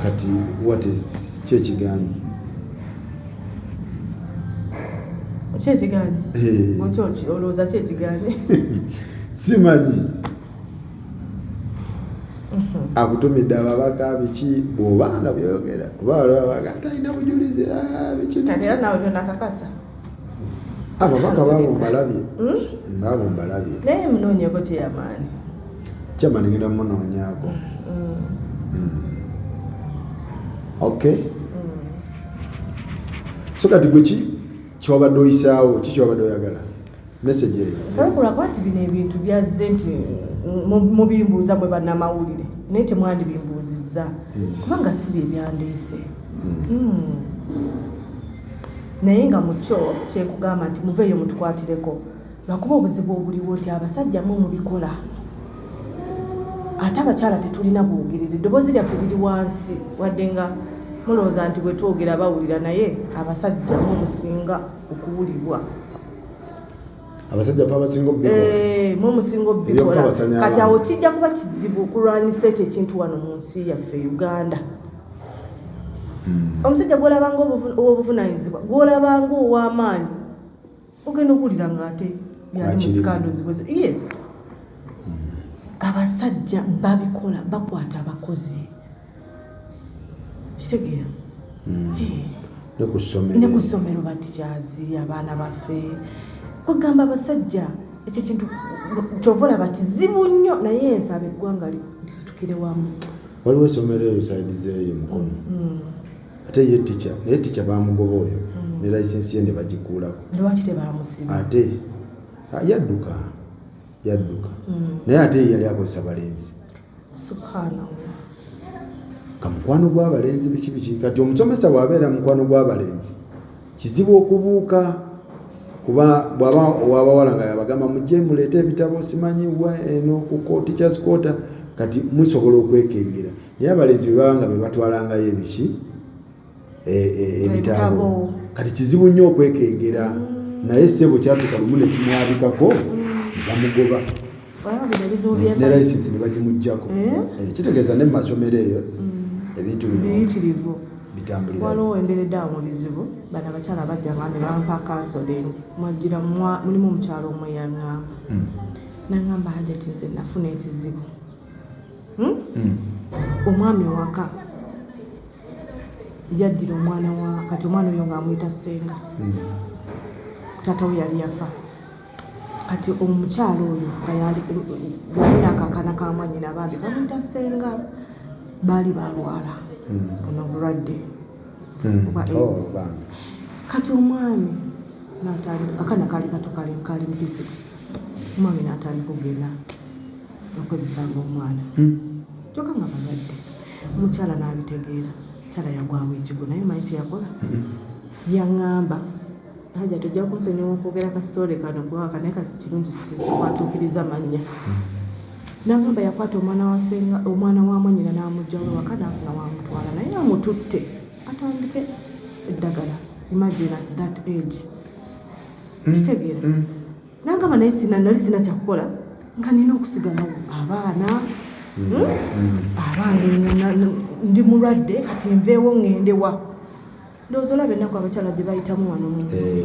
kati what is kyekiganyi kyekiganyi olowooza kyekiganyi simanyi akutumidde ababaka biki bw'obanga byogera oba walibabaga talina bujulizi era nawe tonakakasa ababaka baabo mbalabye baabo mbalabye naye munoonyeko kyeyamaani kyamaani ngenda munoonyaako okay so kati gwe kiwabadde oyisaawo kikiwabadde oyagala message eyo tolekula nti bino ebintu byazze nti mubimbuuza mwe bannamawulire naye temwandibimbuuzizza kubanga si bye byandeese naye nga mukyo kyekugamba nti muveeyo mutukwatireko lwakuba obuzibu obuliwo nti abasajja mu mubikola ate abakyala tetulina bwogerere eddoboozi lyaffe liri wansi wadde nga mulowooza nti bwe twogera bawulira naye abasajja mu musinga okuwulibwa abasajja fa abasinga mu musinga obikola kati awo kijja kuba kizibu okulwanyisa ekyo ekintu wano mu nsi yaffe Uganda omusajja gwolabanga ow'obuvunanyizibwa gwolabanga ow'amaanyi ogenda okuwulira nga ate yali musikandozi yes abasajja babikola bakwata abakozi kitegeera ne ku ssomero batikyazi abaana baffe kwegamba abasajja ekyo kintu kyova olaba kizibu nnyo naye ensaba eggwanga lisitukire wamu waliwo essomero eyo saidizeeyo mukono ate ye tica naye tica bamugoba oyo ne layisensi ye ne bagikuulako lwaki tebamusiba ate yadduka naye ate yali akozesa balenzi subhanallah kamukwano gw'abalenzi biki kati omusomesa bw'abeera mukwano gw'abalenzi kizibu okubuuka kuba bw'aba ow'abawala nga yabagamba mujje muleete ebitabo simanyi eno ku teachers quarter kati musobola okwekengera naye abalenzi bwe baba nga be batwalangayo ebiki ebitabo kati kizibu nnyo okwekengera naye ssebo kyatuuka lumu ne kimwabikako bamugoba ne layisensi ne bagimuggyako kitegeeza ne mu masomero eyo ebintu biyitirivu bitambulira waliwo embereddeawo mu bizibu bano abakyala bajjanga ne bampa kansoling mwagira mulimu omukyalo omwe yaŋŋamba naŋŋamba hajati nze nafuna ekizibu omwami waka yaddira omwana wa kati omwana oyo ng'amuyita ssenga taata we yali yafa kati omukyalo oyo nga yalina akakana ka mwannyina bambi kamuyita ssenga baali balwala buno bulwadde oba AIDS. Kati omwami akana kaali kato kali mu P6 omwami n'atandika okugenda okozesanga omwana kyokka nga balwadde omukyala n'abitegeera mukyala yagwawo ekigo naye manyi kyeyakola yaŋŋamba haja tujja kunsonyiwa okwogera kasitole kano gwaka naye kasi kirungi sikwatuukiriza mannya n'aŋŋamba yakwata omwana wa mwannyina n'amugjawo waka n'afuna wamutwala naye amututte atandike eddagala. Imagine at that age kitegeera n'aŋŋamba naye nali sina kyakukola nga nina okusigalawo abaana abange ndi mulwadde kati nveewo ŋŋendewa. Ndowooza olaba ennaku abakyala gye bayitamu wano mu nsi.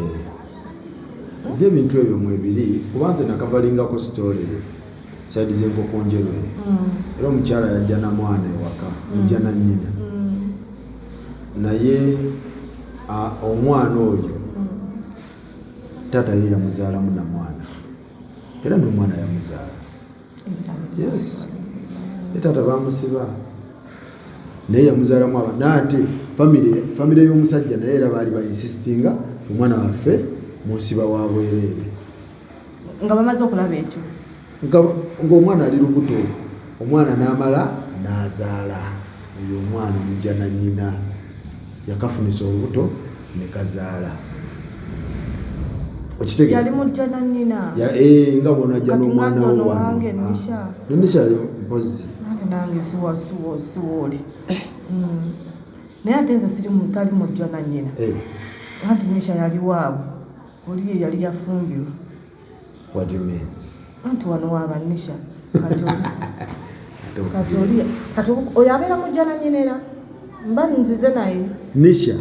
Ebintu ebyo mwebiri kubanze nakabalingako sitole saidi z'enkoko njeru era omukyala yajja na mwana ewaka mujja na nnyina naye omwana oyo taata ye yamuzaalamu na mwana era n'omwana yamuzaala. Yes, taata bamusiba naye yamuzaalamu aba naate famire y'omusajja naye era baali bainsistinga omwana waffe musiba wa bwereere nga bamaze okulaba ekyo ng'omwana ali lubuto omwana n'amala n'azaala oyo omwana mujja na nnyina yakafunisa olubuto ne kazaala. Yali mujja na nnyina nga bw'onajja n'omwana wo wano Nisha yali mpozi nange siwooli naye ate nze tali mujja na nnyina anti Nisha yali waabwe oli yali yafumbirwa. What do you mean? Anti wano waaba Nisha kati oyo abeera mujja na nnyina era mba nzize naye Nisha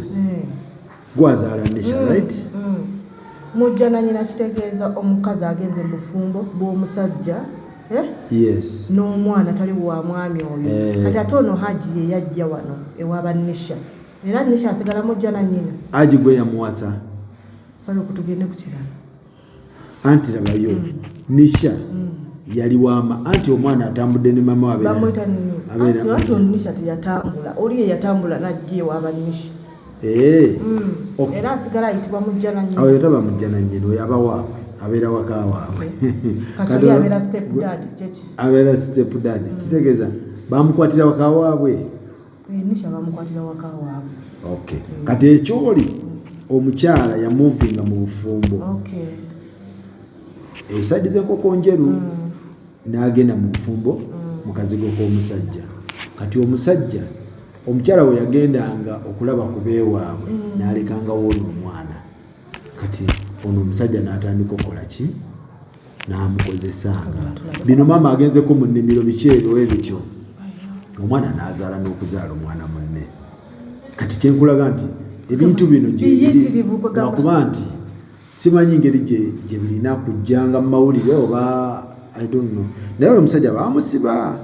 gwazaala Nisha right? Mujja na nnyina kitegeeza omukazi agenze mu bufumbo bw'omusajja yes n'omwana tali wa mwami oyo kati ate ono Haji ye yajja wano ewaaba Nisha era Nisha asigala mujja na nnyina. Haji gwe yamuwasa fale okutugende ku kirala anti labayo Nisha yali wama anti omwana atambudde ne mama wabeera bamwita nini anti Nisha teyatambula oli ye yatambula n'ajja ewaaba Nisha era asigala ayitibwa mujja na nnyina. Oyo taba mujja na nnyina oyo aba waabwe abeera waka waabwe kati abeera step dad kyeki abeera step dad kitegeeza bamukwatira waka waabwe Nisha bamukwatira waka waabwe. Okay kati ekyoli omukyala yamuvinga mu bufumbo esaidi z'enkoko njeru n'agenda mu bufumbo mu kazigo k'omusajja. Kati omusajja omukyala we yagendanga okulaba ku beewaabwe n'alekangawo ono omwana. Kati ono omusajja n'atandika okukola ki n'amukozesanga bino maama agenzeko mu nnimiro bikyeero ebityo omwana n'azaala n'okuzaala omwana munne. Kati kyenkulaga nti ebintu bino gyebiri lwakuba nti simanyi ngeri gye birina kujjanga mu mawulire oba I don't know naye oyo omusajja bamusiba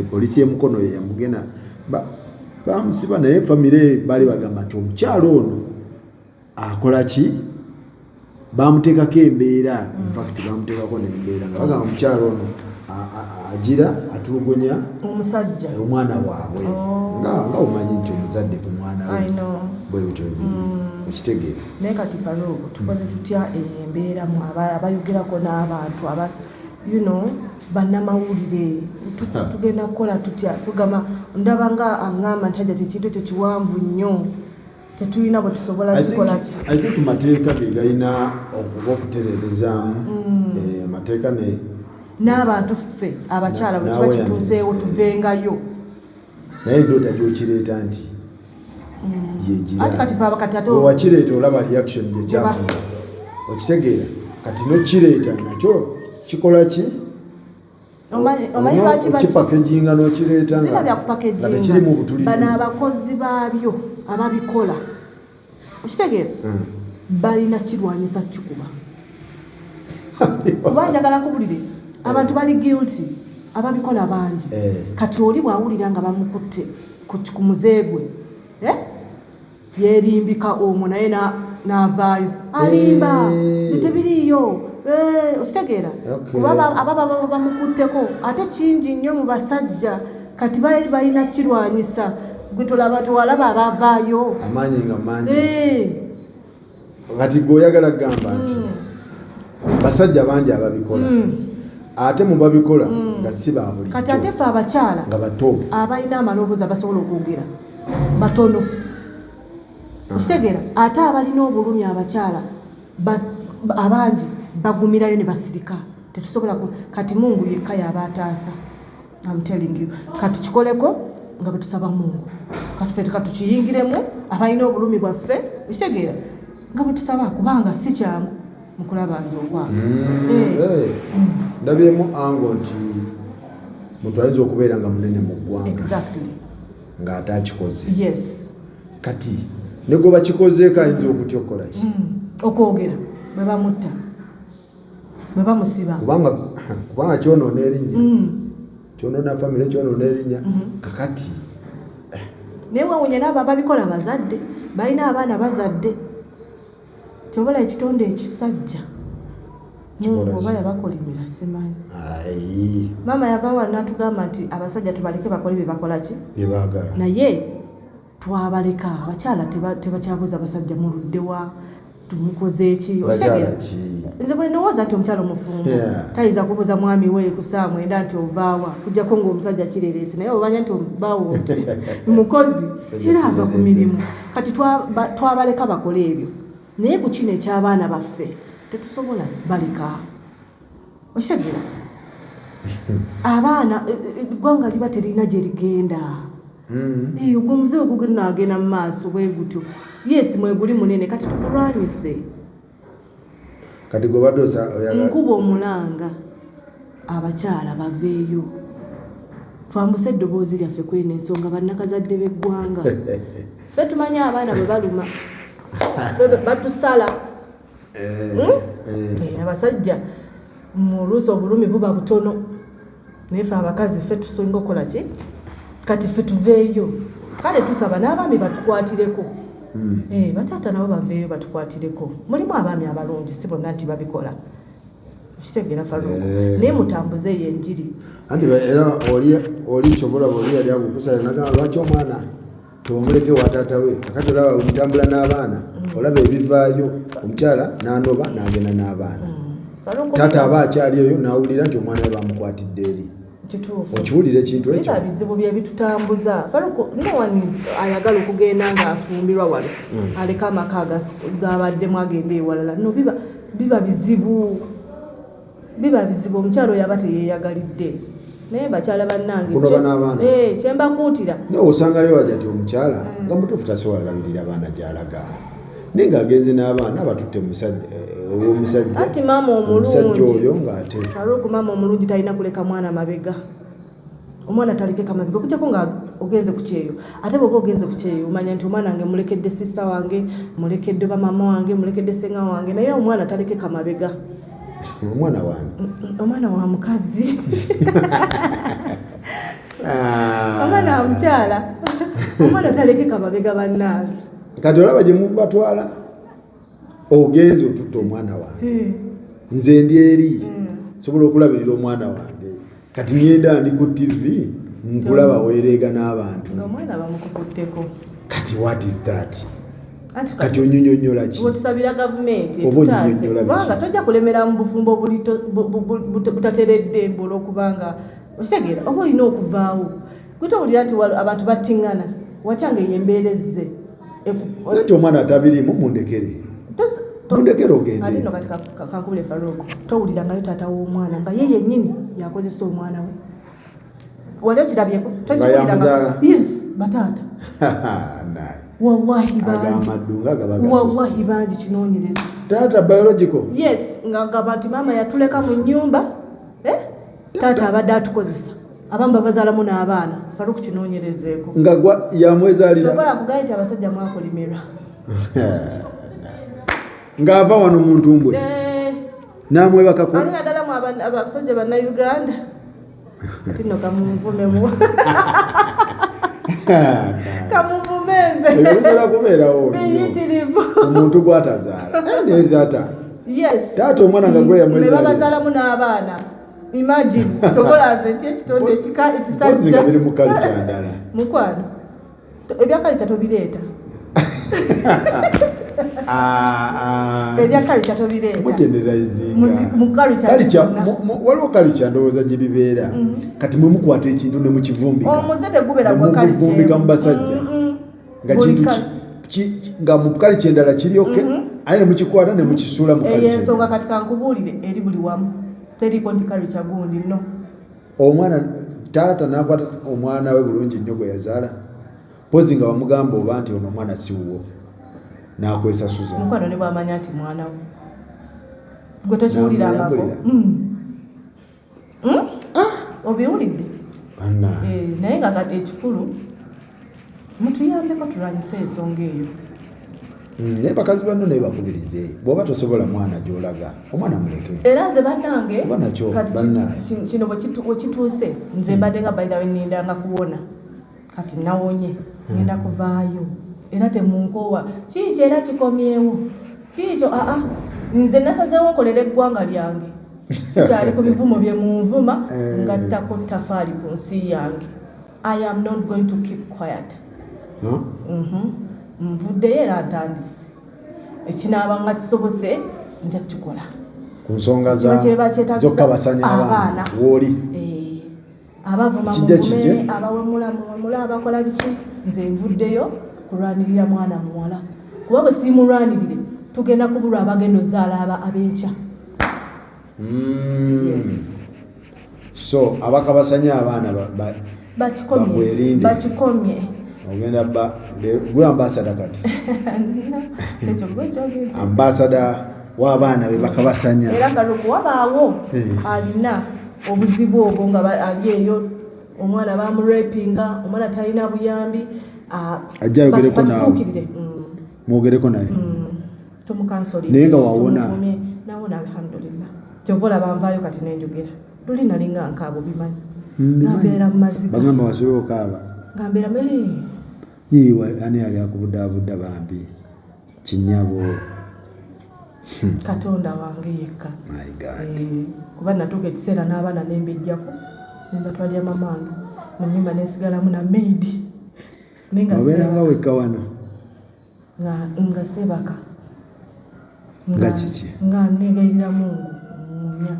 poliisi y'emukono ye yamugenda bamusiba naye famire baali bagamba nti omukyalo ono akola ki bamuteekako embeera infact bamuteekako n'embeera nga bagamba omukyalo ono agira atulugunya omusajja omwana waabwe nga omanyi nti omuzadde ku mwana we bwe bityo ebiri okitegeera. Naye kati Faruku tukoze tutya embeeramu abayogerako n'abantu bannamawulire tugenda kukola tutya tugamba ndaba nga aŋŋamba nti hajja tekintu ekyo kiwanvu nnyo tetulina bwe tusobola tukola ki. I think mateeka ge galina okuba okutereerezaamu mateeka n'abantu ffe abakyala bwe tuba kituuseewo tuvengayo naye ndoota gy'okireeta nti yegira owakireeta olaba reaction gyekyafuna okitegeera kati nokireeta nakyo kikola ki okipakejinga n'okireeta nga tekiri mu butulivu. Bano abakozi baabyo ababikola okitegeera balina kirwanyisa kikuba kuba njagala kubulire abantu bali guilty ababikola bangi kati oli bwawulira nga bamukutte ku muzeegwe yerimbika omwo naye n'avaayo alimba tebiriiyo okitegeera kuba ababa bamukutteko ate kingi nnyo mu basajja kati bali balina kirwanyisa gwe tewalaba abavaayo amaanyi nga mangi kati gwe oyagala kugamba nti basajja bangi ababikola ate mu babikola nga si ba bulijjo kati ate ffe abakyala nga bato abalina amaloboozi abasobola okwogera batono okitegeera ate abalina obulumi abakyala abangi bagumirayo ne basirika tetusobola kati Mungu yekka yaba ataasa. I'm telling you kati kikoleko nga betusaba Mungu kati ffe tukiyingiremu abalina obulumi bwaffe okitegeera nga betusaba kubanga si kyangu mukulaba nze obwabwe ndabyemu ango nti muntu ayinza okubeera nga munene mu ggwanga exactly nga ate akikoze yes kati ne gwe bakikozeeko ayinza okutya okukola ki okwogera bwe bamutta bwe bamusiba kubanga kyonoona erinnya kyonoona famire kyonoona erinnya kakati naye wawunye n'abo ababikola bazadde balina abaana bazadde kyobola ekitonde ekisajja oba yabakolimira simanyi maama yavaawo n'atugamba nti abasajja tubaleke bakole bye bakola ki bye baagala naye twabaleka abakyala tebakyabuuza abasajja muluddewa tumukoze eki nze bwe ndowooza nti omukyala omufumbo tayinza kubuuza mwami we ku saa 9 nti ovaawa kujjako ng'omusajja kirereesi naye obanya nti obaawo nti mukozi era ava ku mirimu kati twabaleka bakole ebyo naye ku kino eky'abaana baffe tetusobola baleka okitegeera abaana eggwanga liba terina gye ligenda ogwo omuze ogunaagenda mu maaso bwe gutyo yes mweguli munene kati tukulwanyise kati gwe badde nkuba omulanga abakyala baveeyo twambuse eddoboozi lyaffe kwena ensonga bannakazadde b'eggwanga ffe tumanyi abaana bwe baluma batusala abasajja mu luusi obulumi buba butono naye ffe abakazi ffe tusinga okukola ki kati ffe tuveeyo kale tusaba n'abaami batukwatireko bataata nabo baveeyo batukwatireko mulimu abaami abalungi si bonna nti babikola kitegeera Faruku naye mutambuze eyo enjiri anti era oli kyobolaba oli yali agukusala nagamba lwaki omwana tomuleke wa taata we kakati olaba mutambula n'abaana olaba ebivaayo omukyala n'anoba n'agenda n'abaana taata aba akyali eyo n'awulira nti omwana we bamukwatidde eri okiwulira ekintu ekyo biba bizibu bye bitutambuza Faruku no one ayagala okugenda ng'afumbirwa wano aleka amaka gabaddemu agenda ewalala no biba bizibu omukyalo yaba teyeeyagalidde naye bakyala bannange kyembakuutira naye osangayo wajja ti omukyala nga mutuufu tasobola labirira abaana gy'alaga naye ng'agenze n'abaana abatutte omusajja ati maama omusajja oyo ng'ate Faruku maama omulungi talina kuleka mwana mabega omwana talekeka mabega okujjako nga ogenze ku kyeyo ate bw'oba ogenze ku kyeyo omanya nti omwana wange mulekedde sisita wange mulekedde bamama wange mulekedde senga wange naye omwana talekeka mabega omwana wange omwana wa mukazi omwana wa mukyala omwana talekeka mabega bannange kati olaba gye mubatwala ogenze otutta omwana wange nze ndi eri sobola okulabirira omwana wange kati ngenda ndi ku TV nkulaba weereega n'abantu omwana bamukukutteko kati what is that kati onyonyonyola ki otusabira gavumenti etutaase kubanga tojja kulemera mu bufumbo butateredde olwokubanga okitegeera oba olina okuvaawo gwetowulira nti abantu battiŋŋana watyange yembeerezze nti omwana atabirimu mundekere ogende ate no kati kankubule Faruku towulira ngayo taata w'omwana nga ye yennyini yakozesa omwana we wali okirabyeko yes bataata wallahi bangi kinoonyereza taata biological yes nga gamba nti maama yatuleka mu nnyumba taata abadde atukozesa abamu babazaalamu n'abaana Faruku kinoonyerezeeko nga yamwezaalira tokola kugaye nti abasajja mwakolimirwa ng'ava wano mu ntumbwe namwebakako ali naddala mu abasajja bannayuganda ati nno kamunvumemu kamunvumenze ebyo bitera kubeerawo biyitirivu omuntu gw'atazaala naye taata yes taata omwana nga gwe yamweza ne babazaalamu n'abaana imagine tokolaze nti ekitonde ekisajja biri mu culture ndala mukwano ebya culture tobireeta ebya culture tobireeta waliwo culture ndowooza gye bibeera kati mwe mukwata ekintu ne mukivumbika omuze tegubeera gwa culture muvumbika mu basajja nga kintu nga mu culture endala kiri oke ate ne mukikwata ne mukisuula mu culture ensonga kati kankubuulire eri buli wamu teriko nti culture gundi no omwana taata n'akwata omwana we bulungi nnyo gwe yazaala pozi nga wamugamba oba nti ono omwana si wuwo n'akwesasuza mukwano ne bwamanya nti mwana we gwe tokiwulira amako obiwulidde naye nga kati ekikulu mutuyambeko tulwanyise ensonga eyo naye bakazi banno naye bakubirize bw'oba tosobola mwana gy'olaga omwana muleke era nze bannange oba nakyo bannaye kino wekituuse nze mbadde nga bayitawe nindanga kuwona kati nawonye ngenda kuvaayo era temunkoowa kiikyo era kikomyewo kiikyo nze nasazeewo nkolera eggwanga lyange sikyali ku bivumo bye munvuma ngattako tafaali ku nsi yange. I am not going to keep quiet. Nvuddeyo era ntandise ekinaaba nga kisobose nja kukikola ku nsonga zokka basanya abaana woli abavuma muvume abawemula abakola biki nze nvuddeyo kulwanirira mwana muwala kuba bwe simulwanirire tugenda kubulwa abagenda ozaala ab'enkya. Yes. So abakabasanya abaana bakikomye ogenda gwe ambasada kati ambasada w'abaana be bakabasanya era kaluku wabaawo alina obuzibu obwo nga ali eyo omwana bamurepinga omwana talina buyambi ajja yogereko nawe mwogereko naye tumukansoli naye nga wawona nawona alhamdulillah kyovola banvaayo kati nenjogera luli nalinga nkaabo bimanyi nambeera mu maziga bagamba wasobola okaaba ngambeera ani ali akubuddaabudda bambi kinyabo katonda wange yekka my God. Kuba natuuka ekiseera n'abaana nembejjako nembatwalira mamange mu nnyumba nesigalamu na maidi obeeranga wekka wano nga sebaka nga kiki nga negayirira mungu munya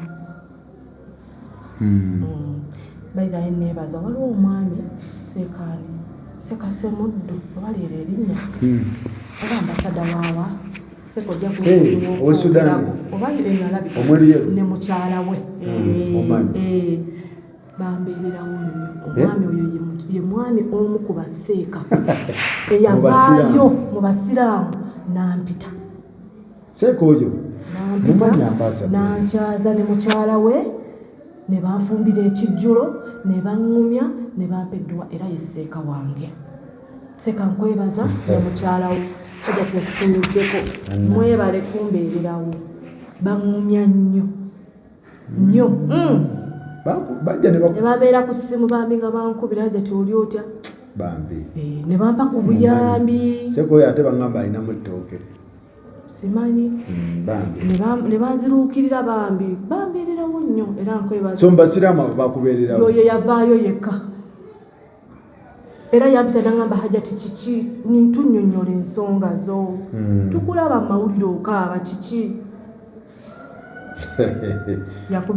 baithaye nebaza waliwo omwami Sekaani Sekasemuddu obaleera erinnya oba ambasada waawa ne mukyala we bambeererawo nnyo omwami oyo ye mwami omu ku baseeka eyavaayo mu basiraamu nampita seeka oyo nankyaza ne mukyala we ne banfumbira ekijjulo ne baŋŋumya ne bampa edduwa era ye seeka wange seeka nkwebaza ne mukyala we kajja tekutuluddeko mwebale kumbeererawo baŋŋumya nnyo bajja ne babeera ku ssimu bambi nga bankubira hajati oli otya bambi ne bampa ku buyambi sekoyo ate baŋŋamba alinamu ettooke simanyi ne banziruukirira bambi bambeererawo nnyo era nkwebaza so mbasiraamu bakubeererawo yoyo yavaayo yekka era yampita nangamba hajati kiki nintunnyonnyola ensonga zo tukulaba mu mawulire okaaba kiki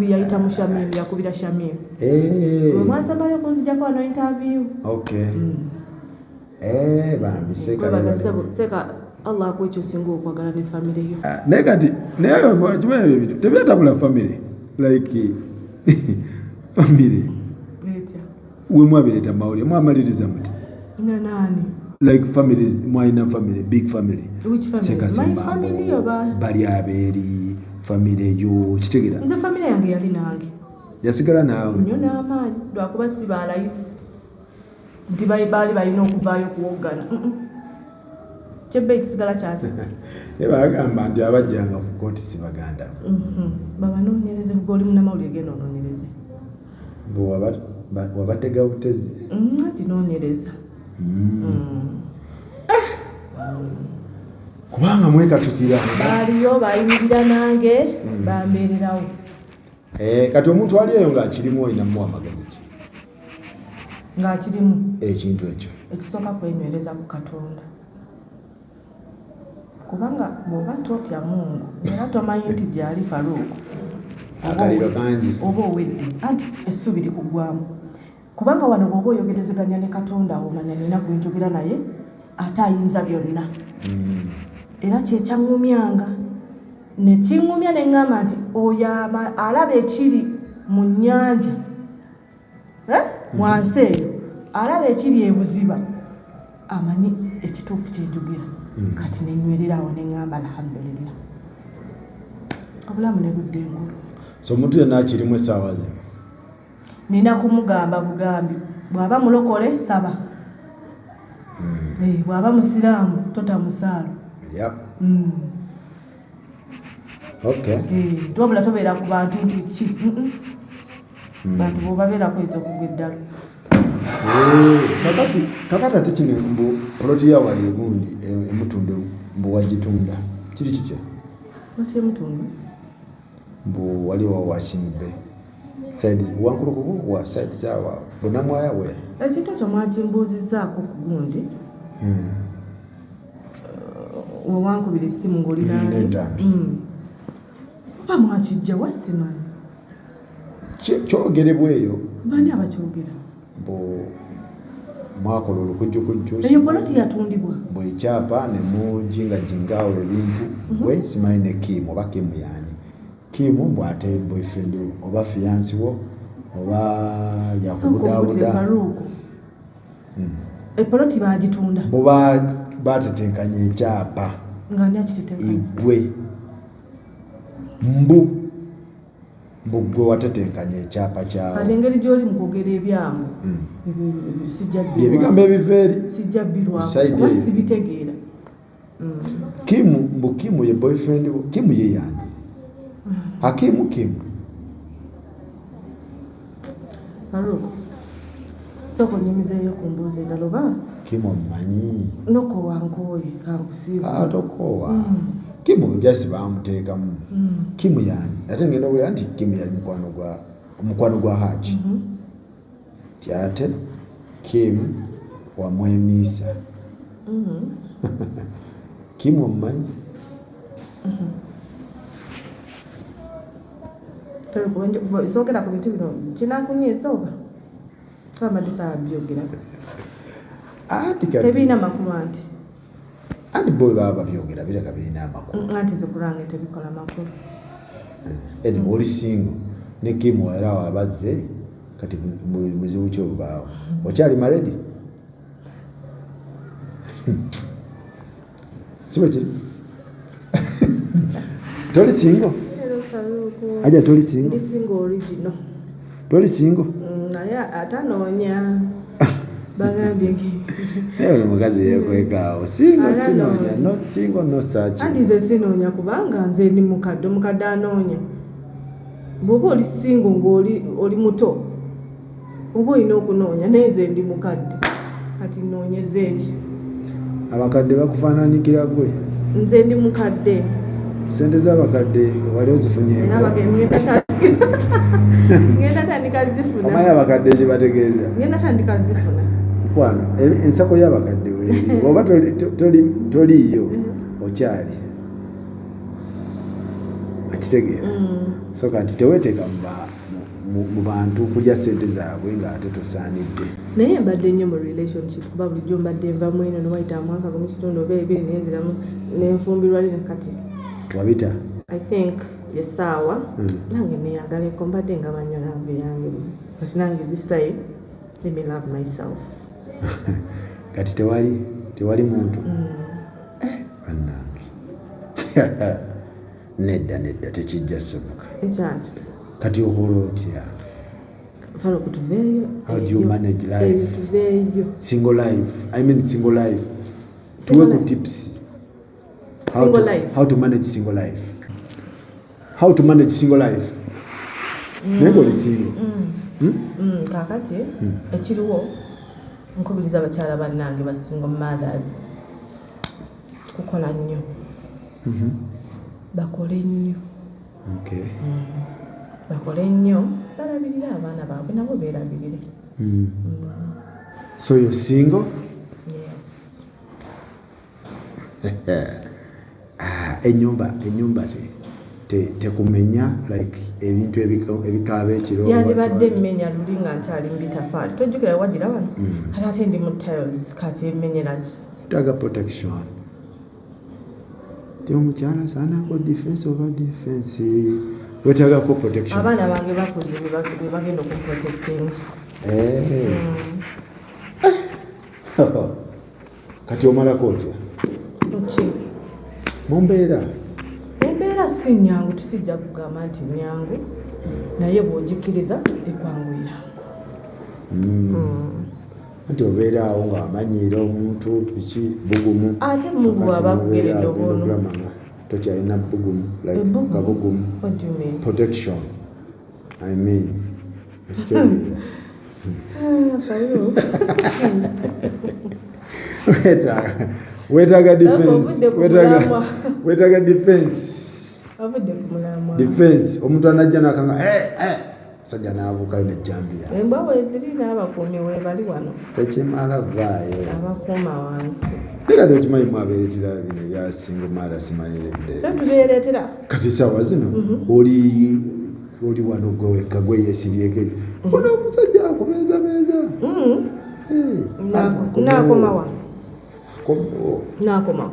yayita mu Shamimu yakubira Shamimu mwasembayo kunzijako wano interview bambi seeka Allah akwekyo singa okwagala ne famire yo naye kati naye ebyo tebyatabula famire like famire we mwabireeta mawulire mwamaliriza muti nani like families mwalina family big family Sekasembamu bali abeeri family eyo kitegera nze family yange yali nange yasigala naawe nnyo n'amaanyi lwakuba si balayisi nti baali balina okuvaayo okuwoggana kyebba ekisigala kyaki naye bagamba nti abajjanga ku kooti si baganda babanoonyereze kuba oli munnamawulire genda onoonyereze wabatega butezi nti noonyereza kubanga mwekatukira baaliyo bayimirira nange bambeererawo. Kati omuntu ali eyo ng'akirimu olinamu amagezi ki? Ng'akirimu ekintu ekyo ekisooka kwenywereza ku Katonda, kubanga bw'oba totya Mungu era tomanyi nti gyali Faruuku akaliro kangi oba owedde anti essubi likugwamu, kubanga wano bw'oba oyogerezeganya ne Katonda omanya nina gwenjogera naye ate ayinza byonna. Era kyekyaŋŋumyanga ne kiŋŋumya ne ŋŋamba nti oyo alaba ekiri mu nnyanja wansi eyo, alaba ekiri ebuziba, amanyi ekituufu kyenjogera. Kati nenywererawo ne ŋŋamba alhamdulillah, obulamu ne budde engulu. So omuntu yenna akirimu essaawa ze nina kumugamba bugambi, bw'aba mulokole saba, bw'aba musiraamu totamusaalo. Twabula tobeera ku bantu nti ki bantu bw'obabeerako ezo kugwa eddalo. kakati ate kino mbu poloti ya wali egundi emutundu mbu wagitunda kiri kitya? Poloti emutundu mbu waliwo wakimbe saidi wankulukuku wa saidi zawa bonamwaya we ekintu ekyo mwakimbuuzizaako ku gundi owankubira essimu ng'olinaani oba mwakijja wasimanyi kyogerebwa eyo bani abakyogera mbu mwakola olukujjukujju eyo poloti yatundibwa bwekyapa ne mujingajingaawo ebintu bwe simanyi ne Kim oba Kim yani Kim mbu ate boyfriend oba fiyansi wo oba yakubudaabuda epoloti bagitunda bo batetenkanya ekyapa ng'ani akitetenkanya igwe mbu gwe watetenkanya ekyapa kyawo. Kati engeri gy'oli mu kwogera ebyangu sijja ebigambo ebiveeri sijja birwako kuba sibitegeera. Kim ye boyfriend wo, Kim ye yani Hakimu Kim Faruuku sooka onyumizeeyo ku mbuuzi endala oba Kim omumanyi nokowa nkooye kankusiiba tokowa Kim jasi bamuteekamu Kim yani ate ngenda okulira nti Kim yali omukwano gwa Haji tyate Kim wamwemiisa Kim omumanyi soogera ku bintu bino kinakunyiisa oba twabadde saabyogera tebiina makulu anti bo baba babyogera bireka birina amakulu anti zikulange tebikola makulu ene oli singo ne Kim era wabazze kati muzibu kyo baawo okyali maredi siwe kiri toli singo aja toli singo ndi singo original toli singo naye atanoonya bagambye eyo mukazi yekwekaawo singo sinoonya no singo no search anti nze sinoonya kubanga nze ndi mukadde anoonya bw'oba oli singo ng'oli muto oba olina okunoonya naye nze ndi mukadde kati nnoonyeza eki abakadde bakufaananikira gwe nze ndi mukadde sente z'abakadde wali ozifunyeeko ngenda tandika zifuna omaye abakadde kyebategeeza ngenda tandika zifuna kwano ensako y'abakadde weeri oba toliiyo okyali akitegeera so kati teweeteeka mu bantu kulya sente zaabwe ng'ate tosaanidde naye mbadde nnyo mu relationship kuba bulijjo mbadde nvamu eno newayita mwaka gumu kitundu oba ebiri nenziramu nenfumbirwa lino kati wabita I think yesaawa nange neyagaleko mbadde nga banyolambe yange kati nange this time let me love myself kati tewali muntu bannange nedda tekijja soboka ekyaki kati okola otya falo kutuveeyo how do you manage life tuveeyo single life tuwe ku tips how to manage single life naye oli single kakati ekiriwo nkubiriza abakyala bannange ba single mothers kukola nnyo bakole nnyo. Okay. Bakole nnyo balabirire abaana baabwe nabo beerabirire. So you're single? Yes. Ennyumba tekumenya like ebintu ebikaaba ekiro yandibadde mmenya luli nga nkyali mu bitafaali tojjukira wagira wano ate ndi mu tiles kati emmenyeraki taga protection ti omukyala saanako defense over defense wetagako protection abaana bange bakuze be bagenda okuprotecting. Kati omalako otya ki mumbeera embeera si nnyangu tusijja kugamba nti nnyangu naye bw'ogikiriza ekwanguyira. Nti obeera awo nga wamanyiira omuntu biki bugumu ate mungu bw'aba akugeredde obwono tokyalina bugumu like ka bugumu What do you mean? protection I mean ekitegeera wetaaga defense defense omuntu anajja nakanga sajja n'abuukayo nejjambiya embwa weeziri n'abakuumi weebali wano tekimala vaayo abakuuma wansi nekati okimanyi mwabeeretera bino ebyasinga maala simanyiredde tetubeeretera kati saawa zino oli wano gwewekka gweyeesibyeko funa omusajja akubeezabeeza naakomawa naakomawo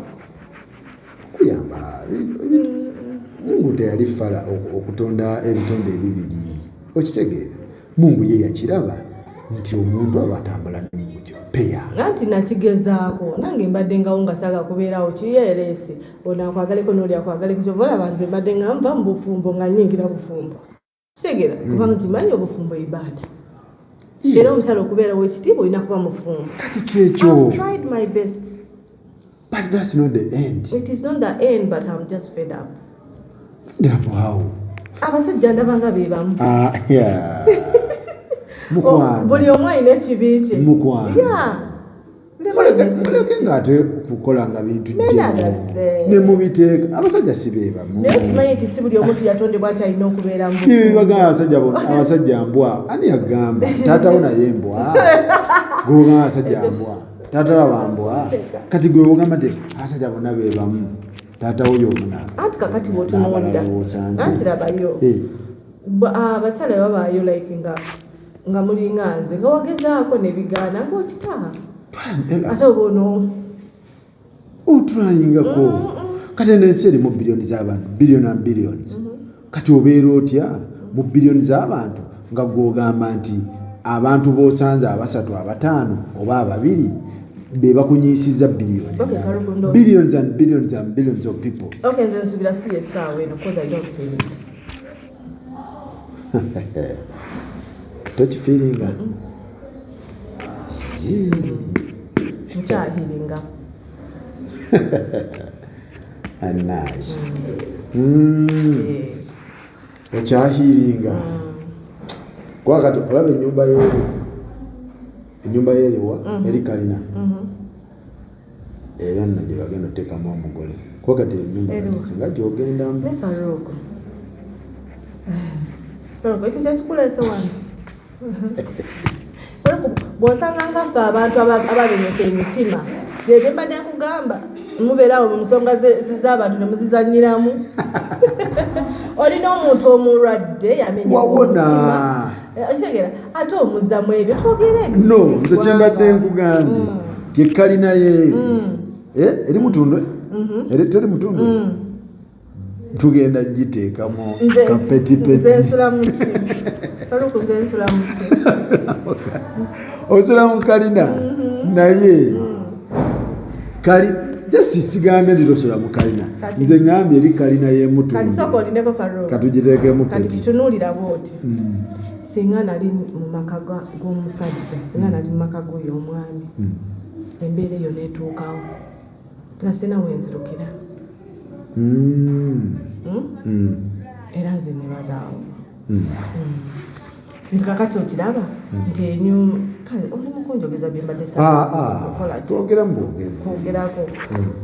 kuyamba mungu teyali fala okutonda ebitonde ebibiri okitegeera mungu ye yakiraba nti omuntu aba atambula nemugiro peya anti nakigezaako nange mbadde ngawo nga saaga kubeerawo kiyeereese ono akwagaleko n'oli akwagaleko kyova olaba nze mbadde nga nva mu bufumbo nga nyingira bufumbo kitegeera kubanga kimanyi obufumbo ibaada era omukyala okubeerawo ekitiibwa olina kuba mufumbo kati kyekyo I've tried my best. But that's not the end. It is not the end, but I'm just fed up. How? Abasajja ndabanga be bamu. Yeah. Mukwano. Buli omu alina ekibi kye. Mukwano. Yeah. Muleke ng'ate kukolanga bintu ne mubiteeka abasajja si be bamu. Naye kimanyi nti si buli omu tiyatondebwa nti alina okubeera mu bagamba abasajja mbwa ani yagamba taatawo naye mbwa gogamba abasajja mbwa taata wabambwa kati gwe ogamba nti abasajja bonna be bamu taata oyo omuna anti kakati bw'otunuulira anti labayo abakyala babaayo like nga mulinga nze nga wagezaako ne bigaana ng'okitaha ate oba ono otulanyingako kati n'ensi erimu biliyoni z'abantu billion and billions kati obeera otya mu biliyoni z'abantu nga gw'ogamba nti abantu b'osanze 3 5 oba 2 be bakunyiisizza biliyoni billions and billions and billions of people. Okay, nze nsubira si essaawa eno because I don't feel it. Tokifiiringa? Nkyahiringa. Nice. Okyahiringa. Kwa kati olaba ennyumba yeeriwa eri kalina era nno gye bagenda oteekamu omugole kuba kati ennyumba singa gyogendamu ekyo kyekikuleese wano bw'osanga ngaffe abantu ababenyeka emitima gyegye mbadde nkugamba mubeerawo mu nsonga z'abantu ne muzizanyiramu olina omuntu omulwadde yamenyawawona kitegeera ate omuzzamu ebyo twogera ebyo no nze kyembadde nkugambye gyekalina yeeri eri mutundwe teri mutundwe tugenda giteekamu kapetipeti osula mu kalina naye kali jasi sigambye nti tosula mu kalina nze ngambye eri kalina y'emutundwe kati kitunuulira bwoti singa nali mu maka g'omusajja singa nali mu maka g'oyo omwami embeera eyo neetuukawo nga sina wenzirukira era nze nebazaawo nti kakati okiraba nti kale oli mukunjogeza bye mbadde twogera mu bwogezi kwogerako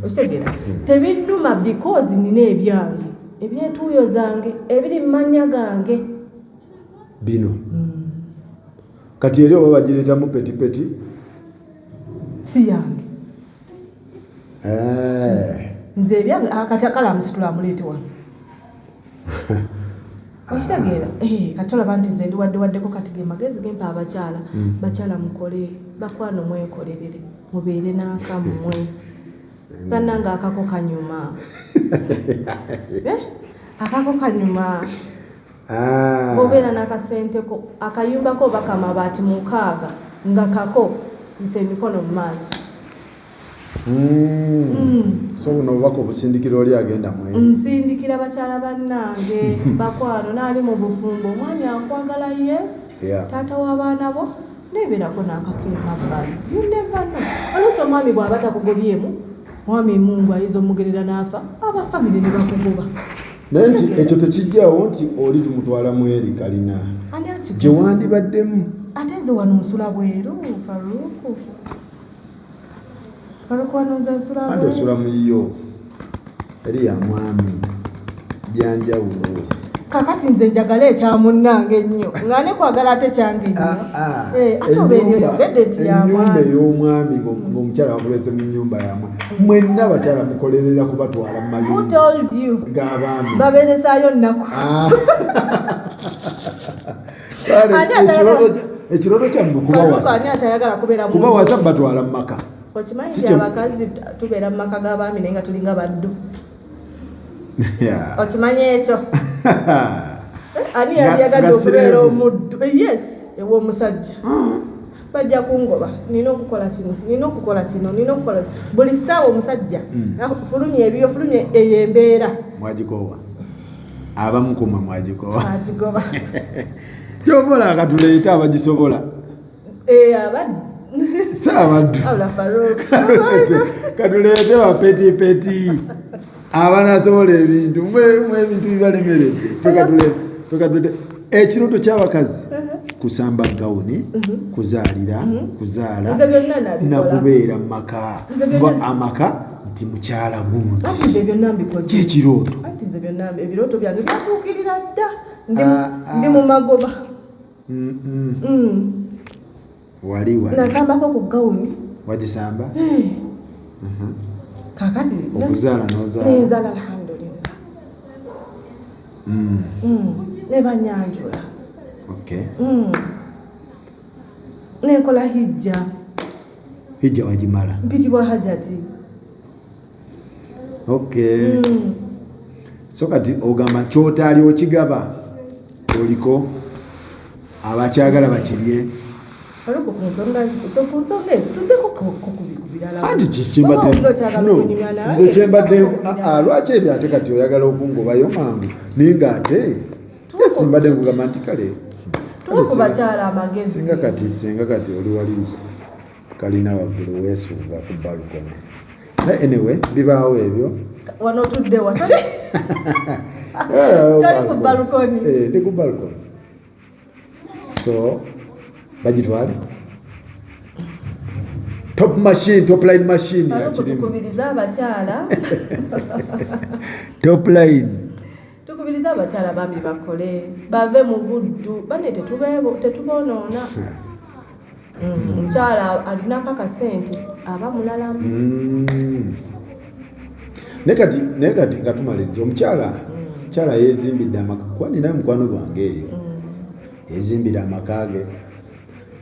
osegera tebinnuma because nina ebyange ebyetuuyo zange ebiri mu mannya gange bino kati eri oba bagireetamu petipeti si yange nze ebyange kati akala amusitula amuleete wano okitegeera kati olaba nti nze ndiwaddewaddeko kati ge magezi gempa abakyala bakyala mukole bakwano mwekolerere mubeere n'akammwe bannanga akako kanyuma akako kanyuma bobeera n'akasenteko akayumbako baka mabaati 6 nga kako nse emikono mu maaso so buno obubaka obusindikira oli agenda mwene nsindikira bakyala bannange bakwano naali mu bufumbo omwami akwagala yes taata w'abaana bo nebeerako n'akakeemabbali you never know oluusi omwami bw'aba takugobyemu mwami mungu ayinza omugerera n'afa abafamire ne bakugoba naye ekyo tekijjawo nti oli tumutwala mu eri kalina gye wandibaddemu ate nze wano nsula bweru faruku wano nsula ate osula muyo eri ya mwami byanjawulo kakati nze njagala ekyamunnange ennyo nga ne kwagala ate kyange ennyo ate oba eryolebedde nti ennyumba ey'omwami ng'omukyala wamulese mu nnyumba yamwe mwenna bakyala mukolerera kubatwala mu mayumba g'abaami babeeresaayo nnaku ekiroto kyammwe kuba wasa batwala mu maka okimanyi nti abakazi tubeera mu maka g'abaami naye nga tulinga baddu okimanyi ekyo ani yandiyagadde okubeera omuddu yes ew'omusajja bajja kungoba nina okukola kino nina okukola buli ssaawa omusajja fulumye ebyo fulumye eyo embeera mwagikowa abamu kumwe mwagikowa agigoba kyobola akatuleeta abagisobola abaddu saabaddu katuleete bapetipeti abanasobola ebintu mwe ebintu bibalemeredde fekatuleete ekiroto ky'abakazi kusamba gawuni kuzaalira kuzaala nakubeera mu maka amaka nti mukyala gundi kyekirooto ebirooto byange byatuukirira dda ndi mu magoba wali nasambako ku gawuni wagisamba kakati okuzaala nozaala alhamdulillah ne banyanjula nenkola hijja wagimala mpitibwa hajati so kati ogamba kyotaali okigaba oliko abakyagala bakirye anti nze kyembadde lwaki ebyo ate kati oyagala okungobayo mangu naye ng'ate simbadde nkugamba nti kale singa kati oli wali kalina waggulu weesuuga ku balukoni naye anyway bibaawo ebyo wano tudde watali ku balukoni ndi ku balukoni so bagitwale top line machine tukubiriza abakyala top line tukubiriza abakyala bambi bakole bave mu buddu bane tetubonoona omukyala alinako akasente aba mulalamu naye kati nga tumaliriza omukyala yeezimbidde amaka kuba ninayo mukwano gwange eyo yeezimbidde amaka ge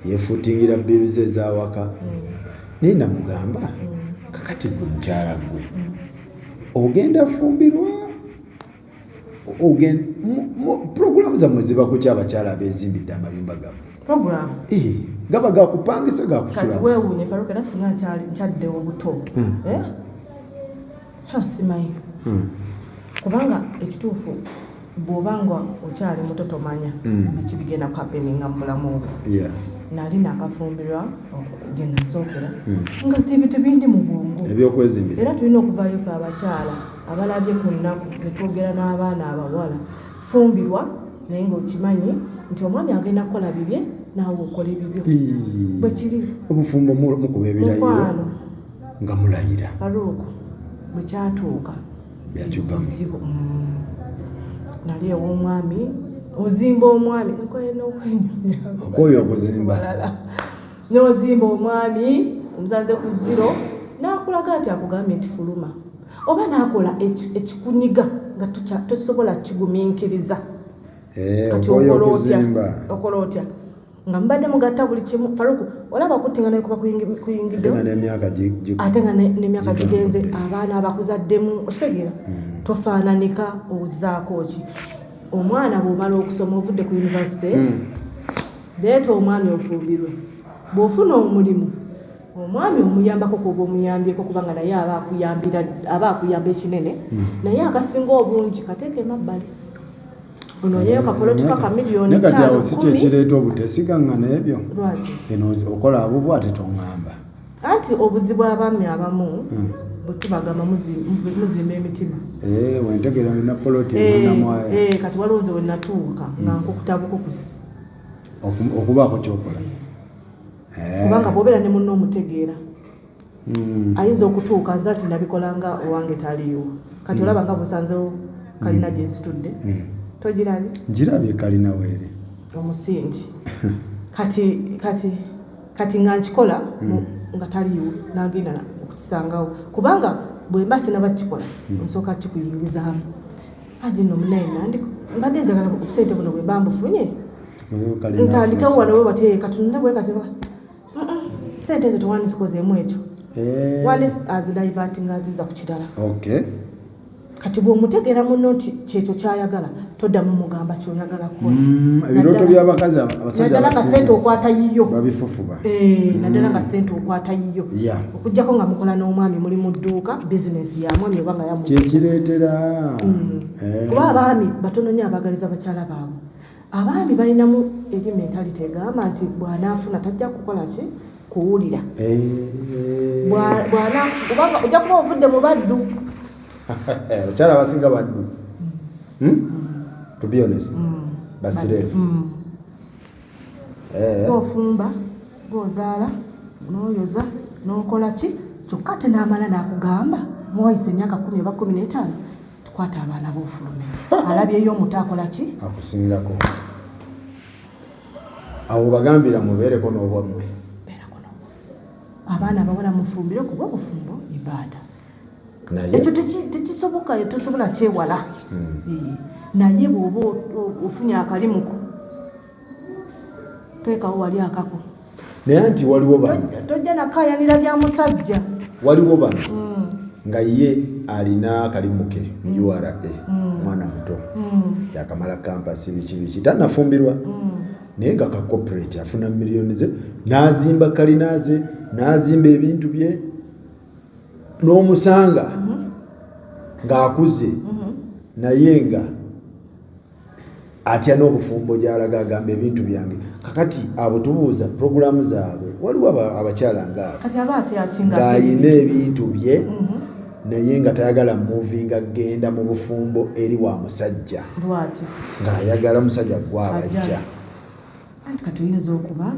yeefuutingira bbiru ze ezawaka naye namugamba kakati gwe mukyala gwe ogenda fumbirwa puroguramu zammwe ziba ku kyabakyala abeezimbidde amayumba gammwe gaba gakupangisa gakusula kati weewuunye faruka era singa nkyaddewo buto simanyi kubanga ekituufu bw'obanga okyali muto tomanya biki bigenda kuhapeninga mu bulamu bwo nali nakafumbirwa gye nasookera nga tebindi mu bwongo ebyokwezimbira era tulina okuvaayo fe abakyala abalabye ku nnaku netwogera n'abaana abawala fumbirwa naye ng'okimanyi nti omwami agenda kukola bibye naawe okola ebibyo bwe kiri obufumbo mukuba ebirayiro nga mulayira aluuko bwe kyatuuka byakyukamu zibu nali ew'omwami ozimba omwami okwoyo okuzimba n'ozimba omwami omuzanze ku ziro n'akulaga nti akugambye nti fuluma oba n'akola ekikuniga nga tosobola kigumiikiriza kati okola otya nga mubadde mugatta buli kimu faruku olaba kuttinga naye kuba kuyingiddewo ate nga n'emyaka gigenze abaana abakuzaddemu okitegeera tofaananika ozaako ki omwana bw'omala okusoma ovudde ku yunivasite leeta omwami ofumbirwe bw'ofuna omulimu omwami omuyambako kuba omuyambyeko kubanga naye aba akuyamba ekinene naye akasinga obungi kateeke emabbali unoyeyo kapolotika ka miliyoni 5 kati awo si kyekireeta obutesigaŋŋana ebyo lwaki eno okola abubwo ate toŋŋamba anti obuzibu abaami abamu bwetubagamba muzimba emitima wentegera na poloti munamwaya kati waliwo nze wenatuuka nga nkokutabukokusi okubaako kyokola kubanga bwobeera ne munno omutegeera ayinza okutuuka nze ati nabikola nga owange taliyo kati olaba nga busanzewo kalina gye nsitudde togirabye njirabye kalina weere omusingi kati nga nkikola nga taliyo nagenda okukisangawo kubanga bwe mba sinabakikola nsooka kikuyingizaamu aji nno munaina mbadde njagala obusente buno bwe mba mbufunye ntandikawo wano we bati katunde bwe kati sente ezo tewandizikozeemu ekyo wale azidaivatinga aziza ku kirala kati bw'omutegeera muno nti kyekyo kyayagala toddamu mugamba kyoyagala kukola ebirooto by'abakazi abasajja naddala nga sente okwata yiyo babifufuba naddala nga sente okwata yiyo okugjako nga mukola n'omwami muli mu dduuka bizinesi ya mwami oba nga yamu kyekireetera kuba abaami batono nnyo abagaliza bakyala baabwe abaami balinamu eri mentality egamba nti bw'anaafuna tajja kukola ki kuwulira kubanga ojja kuba ovudde mu baddu abakyala abasinga baddu to be honest basireefu ofumba gozaala n'oyoza n'okola ki kyokka ate n'amala n'akugamba muwayise emyaka 10 oba 15 tukwata abaana b'ofulume alabyeyo omuto akola ki akusingako abo bagambira mubeereko n'obwammwe abaana abawala mufumbire kuba obufumbo ibaada ekyo tekisoboka tosobola kyewala naye bw'oba ofunye akalimuko teekawo wali akako naye nti waliwo bano tojja nakayanira bya musajja waliwo bano nga ye alina akalimuke mu URA mwana muto yakamala kampasi biki tannafumbirwa naye nga ka corporate afuna miliyoni ze n'azimba kalina ze n'azimba ebintu bye n'omusanga ng'akuze naye nga atya n'obufumbo gy'alaga agamba ebintu byange kakati abo tubuuza puroguramu zaabwe waliwo abakyala ng'ayina ebintu bye naye nga tayagala muvinga agenda mu bufumbo eri wa musajja ng'ayagala musajja gwabajja kati oyinza okuba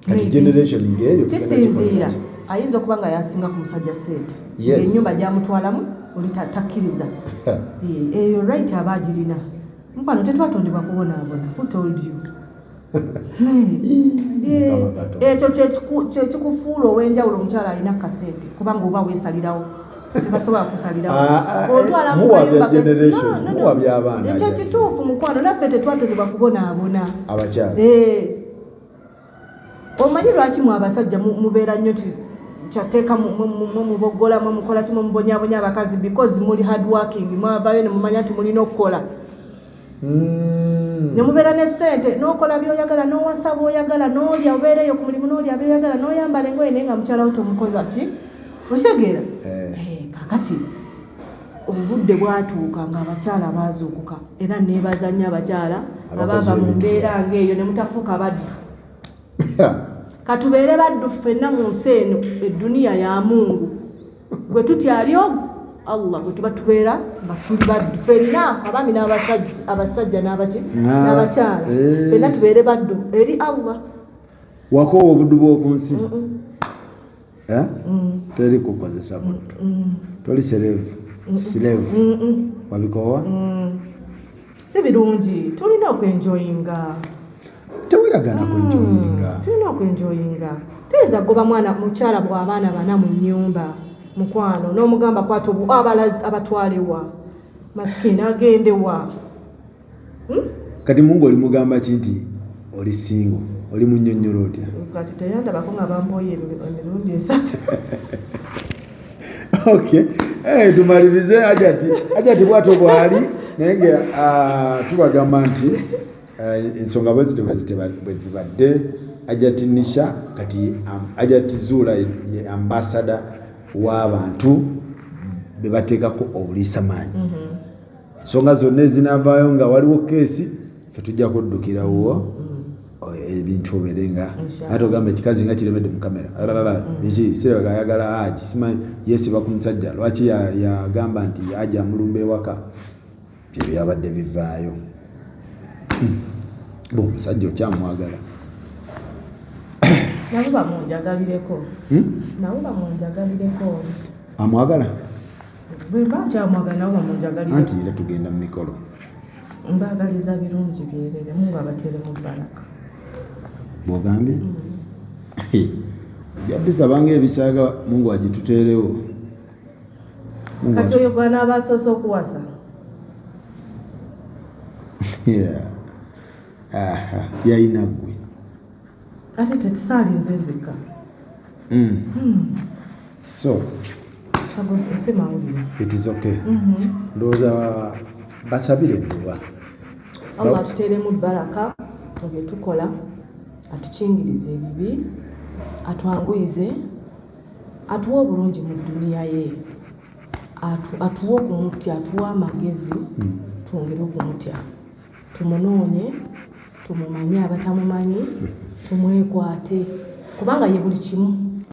kati generation ng'eyo kisinziira ayinza okuba nga yasinga ku musajja sente ennyumba gyamutwalamu oli takkiriza eyo right aba agirina mukwano tetwatondebwa kubonaabona who told you ekyo kyekikufuula ow'enjawulo omukyala alina kasente kubanga oba weesalirawo tebasobola kusalirawo ekyo kituufu mukwano naffe tetwatondebwa kubonaabona abakyala omanyi lwaki mwe abasajja mubeera nnyo ti kyateeka mubogola mukola kimu mubonyabonya abakazi because muli hard working mwavayo ne mumanya nti mulina okukola ne mubeera ne ssente n'okola by'oyagala n'owasa b'oyagala n'olya obeereyo ku mulimu n'olya by'oyagala n'oyambala engoye naye nga mukyala wo tomukoza ki otegeera kakati obudde bwatuuka nga abakyala baazuukuka era neebaza nnyo abakyala abaava mu mbeera ng'eyo ne mutafuuka baddu katubeere baddu ffenna mu nsi eno edduniya ya Mungu gwe tutyali ogwo Allah bwe tuba tubeera nga tuli baddu ffenna abaami abasajja n'abakyala ffenna tubeere baddu eri Allah. Wakoowa obuddu bw'oku nsi teri kukozesa buddu, toli slave wabikoowa. Si birungi, tulina okwenjoyinga. Tewulagana kwenjoyinga, tulina okwenjoyinga. Tuyinza kugoba mwana mukyala bw'abaana bana mu nnyumba mukwano n'omugamba kwata abatwalewa masikini agendewa. Kati Mungu olimugamba ki nti oli singo, oli munnyonnyola otya? Kati teyandabako nga bamboye emirundi esatu. Okay, tumalirize Hajati bw'atyo bw'ali naye nga tubagamba nti ensonga bwe zibadde. Hajati Nisha kati Hajati Zuula ye ambassador w'abantu be bateekako obuliisa maanyi. Ensonga zonna ezinavaayo nga waliwo keesi fe tujja kuddukirawo ebintu obeerenga ate ogamba ekikazi nga kiremedde mu kamera biki siraba ayagala Haji simanyi yeesiba ku musajja lwaki yagamba nti Haji amulumba ewaka bye byabadde bivaayo. Omusajja okyamwagala nabo bamunjagalireko amwagala bwe mba nkyamwagala nabo bamunjagalireko anti era tugenda mu mikolo mbagaliza birungi byerere Mungu abateeremu baraka bwogambye jabisabanga ebisaaga Mungu agituteerewo. Kati oyo gwana abasoose okuwasa yayina ggwe ate tetusaalinze nzika so semawulire it is okay. Ndowooza basabire edduwa Allah atuteeremu baraka mu bye tukola, atukingirize ebibi, atwanguyize, atuwa obulungi mu duniya ye, atuwa okumutya, atuwa amagezi twongere okumutya, tumunoonye, tumumanye abatamumanyi, tumwekwate kubanga ye buli kimu